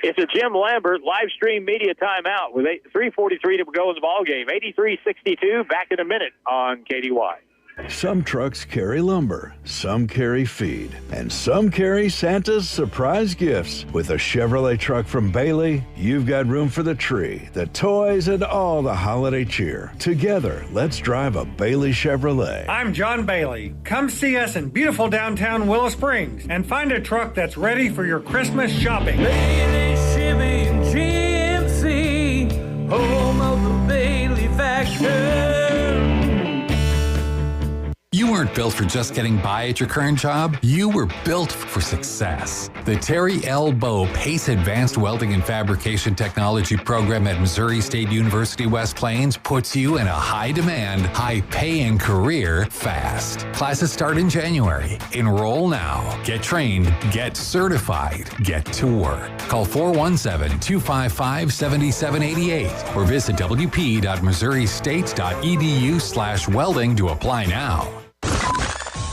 It's a Jim Lambert live stream media timeout with 3:43 to go in the ball game. 83-62. Back in a minute on KDY. Some trucks carry lumber, some carry feed, and some carry Santa's surprise gifts. With a Chevrolet truck from Bailey, you've got room for the tree, the toys, and all the holiday cheer. Together, let's drive a Bailey Chevrolet. I'm John Bailey. Come see us in beautiful downtown Willow Springs and find a truck that's ready for your Christmas shopping. Bailey Shipping GMC, home of the Bailey factor. You weren't built for just getting by at your current job. You were built for success. The Terry L. Bow PACE Advanced Welding and Fabrication Technology program at Missouri State University West Plains puts you in a high-demand, high-paying career fast. Classes start in January. Enroll now. Get trained. Get certified. Get to work. Call 417-255-7788 or visit wp.missouristate.edu/welding to apply now.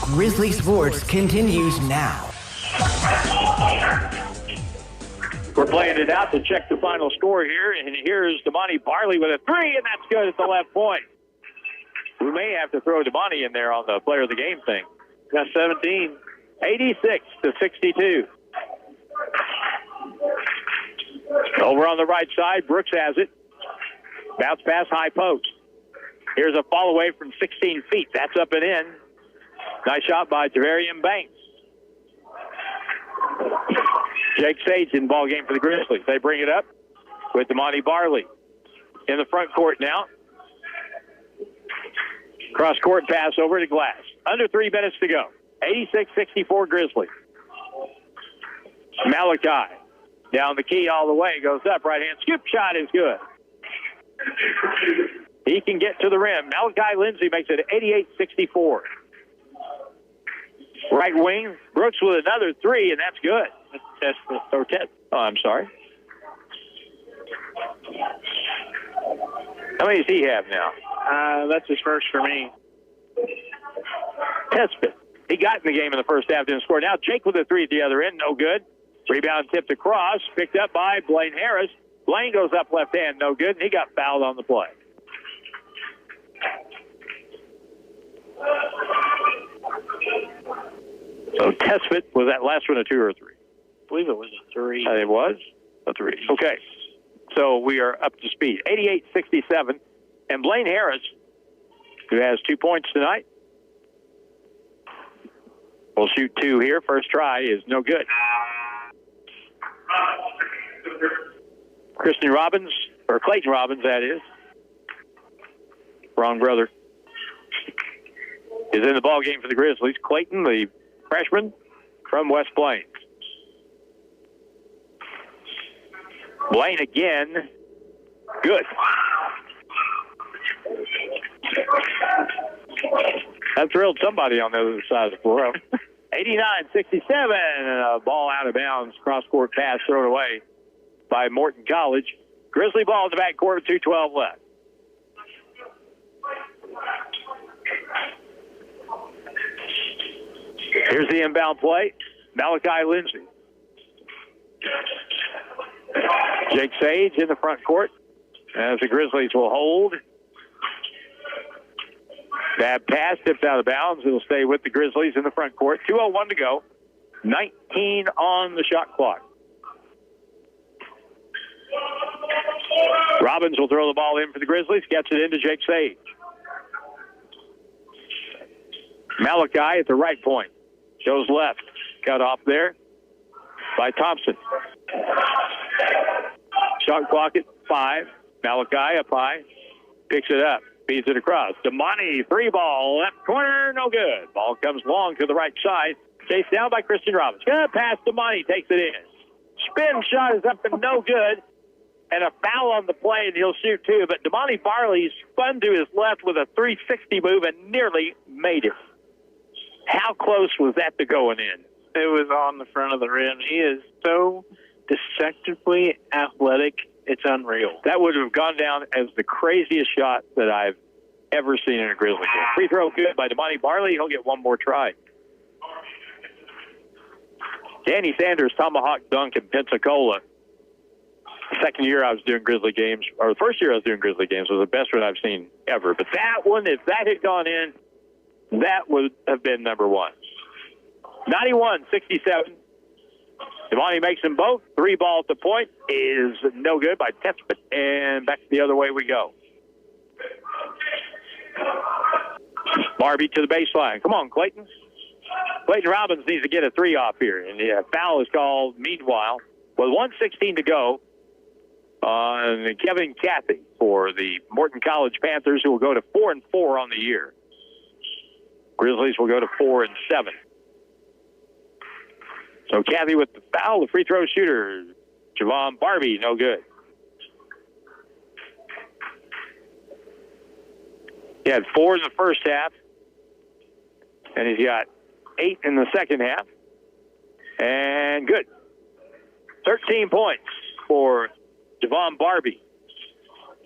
Grizzly Sports continues now. We're playing it out to check the final score here, and here's Damani Barley with a three, and that's good at the left point. We may have to throw Damani in there on the player of the game thing. Got 17. 86-62. Over on the right side, Brooks has it. Bounce pass, high post. Here's a fall away from 16 feet. That's up and in. Nice shot by Javarian Banks. Jake Sage in ball game for the Grizzlies. They bring it up with Damani Barley in the front court now. Cross court pass over to Glass. Under 3 minutes to go. 86-64 Grizzlies. Malachi down the key all the way. Goes up. Right hand scoop shot is good. He can get to the rim. Malachi Lindsay makes it 88-64. Right wing, Brooks with another three, and that's good. Oh, I'm sorry. How many does he have now? That's his first for me. Tesfit. He got in the game in the first half, didn't score. Now Jake with a three at the other end, no good. Rebound tipped across, picked up by Blaine Harris. Blaine goes up left hand, no good, and he got fouled on the play. So Tesfit, was that last one a 2 or a 3? I believe it was a 3. It was a 3. Okay. So we are up to speed. 88-67. And Blaine Harris who has 2 points tonight. Will shoot 2 here. First try is no good. Clayton Robbins, that is. Wrong brother. Is in the ball game for the Grizzlies. Clayton, the freshman from West Plains. Blaine again. Good. That thrilled somebody on the other side of the floor. 89-67, and a ball out of bounds. Cross-court pass thrown away by Morton College. Grizzly ball in the backcourt with 2:12 left. Here's the inbound play. Malachi Lindsay. Jake Sage in the front court as the Grizzlies will hold. Bad pass, tipped out of bounds. It'll stay with the Grizzlies in the front court. 2:01 to go. 19 on the shot clock. Robbins will throw the ball in for the Grizzlies. Gets it into Jake Sage. Malachi at the right point. Goes left. Cut off there by Thompson. Shot clock at 5. Malachi up high. Picks it up. Feeds it across. Damani, 3-ball, left corner, no good. Ball comes long to the right side. Chased down by Christian Robbins. Gonna pass Damani, takes it in. Spin shot is up and no good. And a foul on the play, and he'll shoot 2. But Damani Farley spun to his left with a 360 move and nearly made it. How close was that to going in? It was on the front of the rim. He is so deceptively athletic. It's unreal. That would have gone down as the craziest shot that I've ever seen in a Grizzly game. Free throw good by Damani Barley. He'll get one more try. Danny Sanders, tomahawk dunk in Pensacola. The second year I was doing Grizzly games, or the first year I was doing Grizzly games, was the best one I've seen ever. But that one, if that had gone in, that would have been number 1. 91-67. Damani makes them both. 3-ball at the point is no good by Tespit, and back the other way we go. Barbie to the baseline. Come on, Clayton. Clayton Robbins needs to get a 3 off here, and the foul is called meanwhile. With 1:16 to go on Kevin Cathy for the Morton College Panthers, who will go to 4-4 on the year. Grizzlies will go to 4-7. So Cathy with the foul, the free throw shooter, Javon Barbie, no good. He had 4 in the first half, and he's got 8 in the second half. And good. 13 points for Javon Barbie.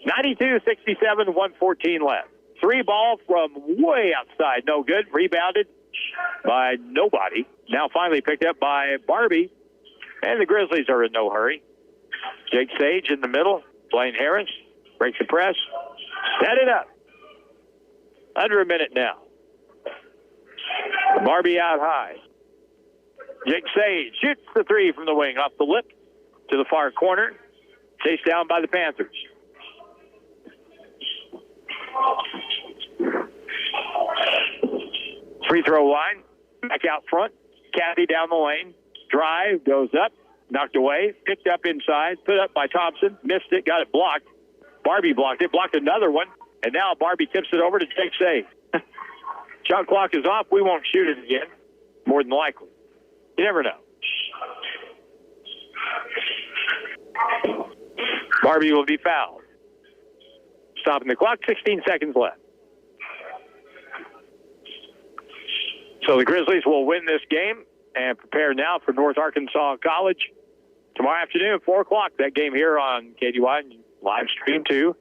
92-67, 1:14 left. 3-ball from way outside, no good. Rebounded by nobody. Now finally picked up by Barbie. And the Grizzlies are in no hurry. Jake Sage in the middle. Blaine Harris breaks the press. Set it up. Under a minute now. Barbie out high. Jake Sage shoots the 3 from the wing off the lip to the far corner. Chased down by the Panthers. Free throw line. Back out front. Cathy down the lane. Drive. Goes up. Knocked away. Picked up inside. Put up by Thompson. Missed it. Got it blocked. Barbie blocked it. Blocked another one. And now Barbie tips it over to Jake Sage. Shot clock is off. We won't shoot it again. More than likely. You never know. Barbie will be fouled. Stopping the clock. 16 seconds left. So the Grizzlies will win this game and prepare now for North Arkansas College tomorrow afternoon, 4 o'clock. That game here on KDY, live stream too.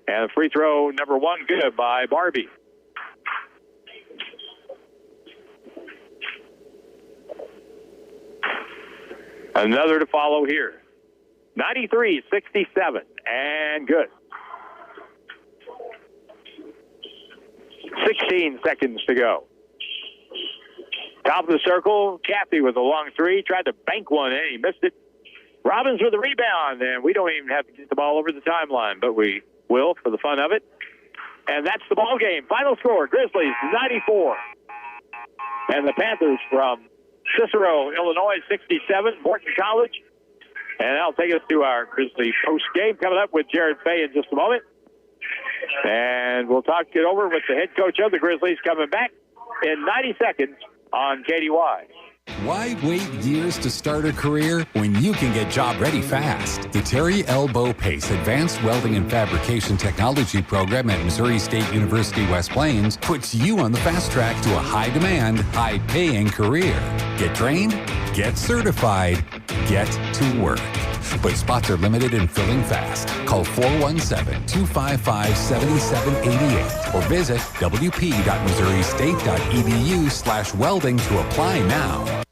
And free throw number 1 good by Barbie. Another to follow here. 93-67 and good. 16 seconds to go. Top of the circle, Cathy with a long 3. Tried to bank one in. He missed it. Robbins with a rebound, and we don't even have to get the ball over the timeline, but we will for the fun of it. And that's the ball game. Final score, Grizzlies 94. And the Panthers from Cicero, Illinois, 67, Morton College. And that'll take us to our Grizzlies post game coming up with Jared Fay in just a moment. And we'll talk it over with the head coach of the Grizzlies coming back in 90 seconds on KDY. Why wait years to start a career when you can get job ready fast? The Terry L. Bow Pace Advanced Welding and Fabrication Technology program at Missouri State University West Plains puts you on the fast track to a high-demand, high-paying career. Get trained, get certified, get to work. But spots are limited and filling fast. Call 417-255-7788 or visit wp.missouristate.edu/welding to apply now.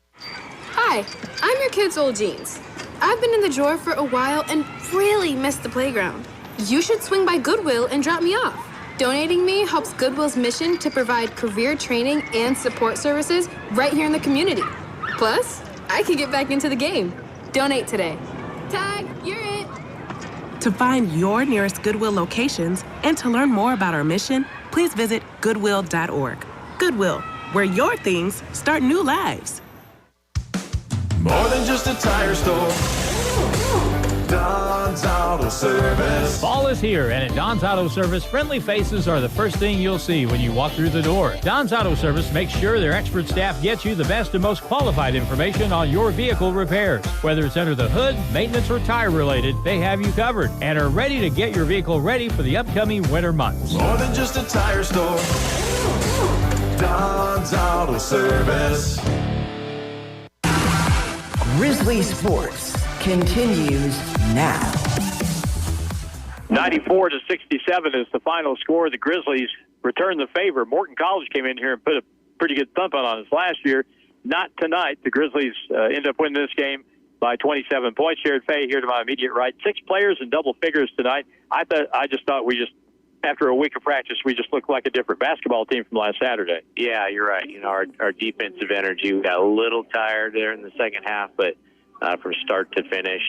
Hi, I'm your kid's old jeans. I've been in the drawer for a while and really missed the playground. You should swing by Goodwill and drop me off. Donating me helps Goodwill's mission to provide career training and support services right here in the community. Plus, I can get back into the game. Donate today. Tag, you're it. To find your nearest Goodwill locations and to learn more about our mission, please visit goodwill.org. Goodwill, where your things start new lives. More than just a tire store. Don's Auto Service. Fall is here, and at Don's Auto Service, friendly faces are the first thing you'll see when you walk through the door. Don's Auto Service makes sure their expert staff gets you the best and most qualified information on your vehicle repairs. Whether it's under the hood, maintenance, or tire related, they have you covered and are ready to get your vehicle ready for the upcoming winter months. More than just a tire store. Don's Auto Service. Grizzly Sports continues now. 94-67 is the final score. The Grizzlies return the favor. Morton College came in here and put a pretty good thump on us last year. Not tonight. The Grizzlies end up winning this game by 27 points. Jared Fay here to my immediate right. 6 players in double figures tonight. I just thought after a week of practice, we just looked like a different basketball team from last Saturday. Yeah, you're right. Our defensive energy, we got a little tired there in the second half, but from start to finish,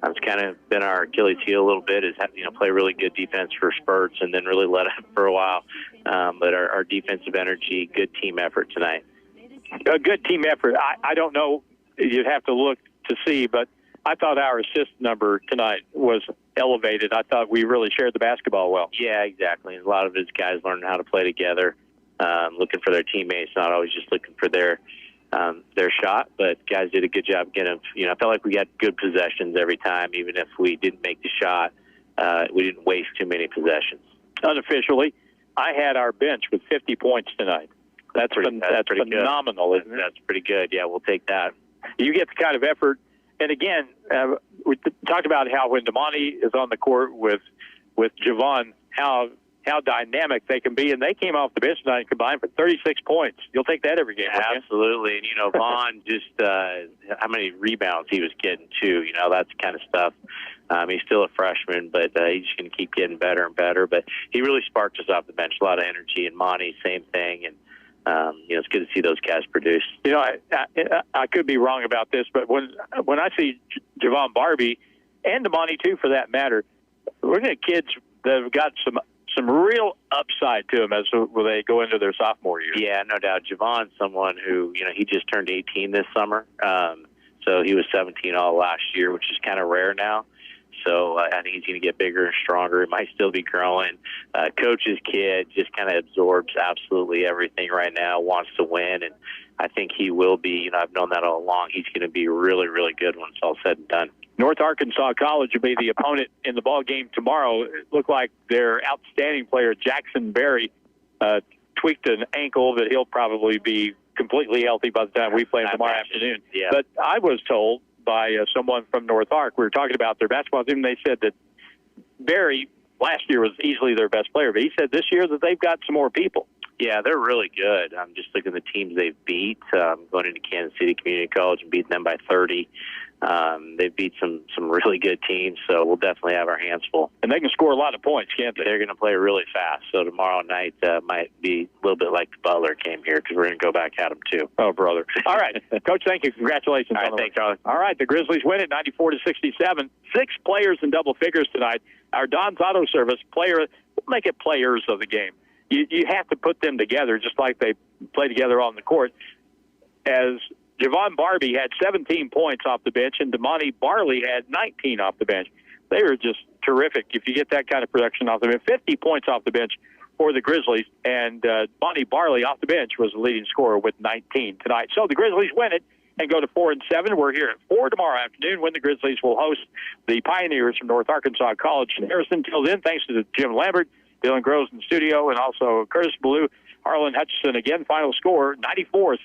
it's kind of been our Achilles heel a little bit, is play really good defense for spurts and then really let up for a while. But our defensive energy, good team effort tonight. A good team effort. I don't know. You'd have to look to see, but I thought our assist number tonight was elevated. I thought we really shared the basketball well. Yeah, exactly. A lot of his guys learning how to play together, looking for their teammates, not always just looking for their shot, but guys did a good job getting them. I felt like we got good possessions every time, even if we didn't make the shot. We didn't waste too many possessions. Unofficially, I had our bench with 50 points tonight. That's phenomenal, good. isn't it? That's pretty good. Yeah, we'll take that. You get the kind of effort. And again, we talked about how when Damani is on the court with Javon, how dynamic they can be. And they came off the bench tonight and combined for 36 points. You'll take that every game. Absolutely. And, Vaughn, just how many rebounds he was getting, too. That's the kind of stuff. He's still a freshman, but he's just going to keep getting better and better. But he really sparked us off the bench. A lot of energy. And Monty, same thing. And, it's good to see those guys produce. I could be wrong about this, but when I see Javon Barbie and Damani, too, for that matter, we're going to get kids that have got some real upside to them as they go into their sophomore year. Yeah, no doubt. Javon's someone who, he just turned 18 this summer. So he was 17 all last year, which is kind of rare now. So I think he's going to get bigger and stronger. He might still be growing. Coach's kid just kind of absorbs absolutely everything right now, wants to win, and I think he will be. I've known that all along. He's going to be really, really good when it's all said and done. North Arkansas College will be the opponent in the ball game tomorrow. It looked like their outstanding player, Jackson Berry, tweaked an ankle that he'll probably be completely healthy by the time we play him tomorrow afternoon. Yeah. But I was told by someone from North Ark, we were talking about their basketball team, they said that Berry last year was easily their best player, but he said this year that they've got some more people. Yeah, they're really good. I'm just looking at the teams they've beat, going into Kansas City Community College and beating them by 30. They've beat some really good teams, so we'll definitely have our hands full. And they can score a lot of points, can't they? They're going to play really fast, so tomorrow night might be a little bit like the Butler game here because we're going to go back at them, too. Oh, brother. All right. Coach, thank you. Congratulations. All right, thanks, Charlie. All right, the Grizzlies win it 94-67. 6 players in double figures tonight. Our Don's Auto Service player make it players of the game. You have to put them together just like they play together on the court. As Javon Barbie had 17 points off the bench, and Damani Barley had 19 off the bench. They were just terrific if you get that kind of production off the bench. 50 points off the bench for the Grizzlies, and Damani Barley off the bench was the leading scorer with 19 tonight. So the Grizzlies win it and go to 4-7. We're here at 4 tomorrow afternoon when the Grizzlies will host the Pioneers from North Arkansas College in Harrison. Till then, thanks to Jim Lambert, Dylan Groves in the studio, and also Curtis Ballou, Harlan Hutchison again. Final score, 94-66.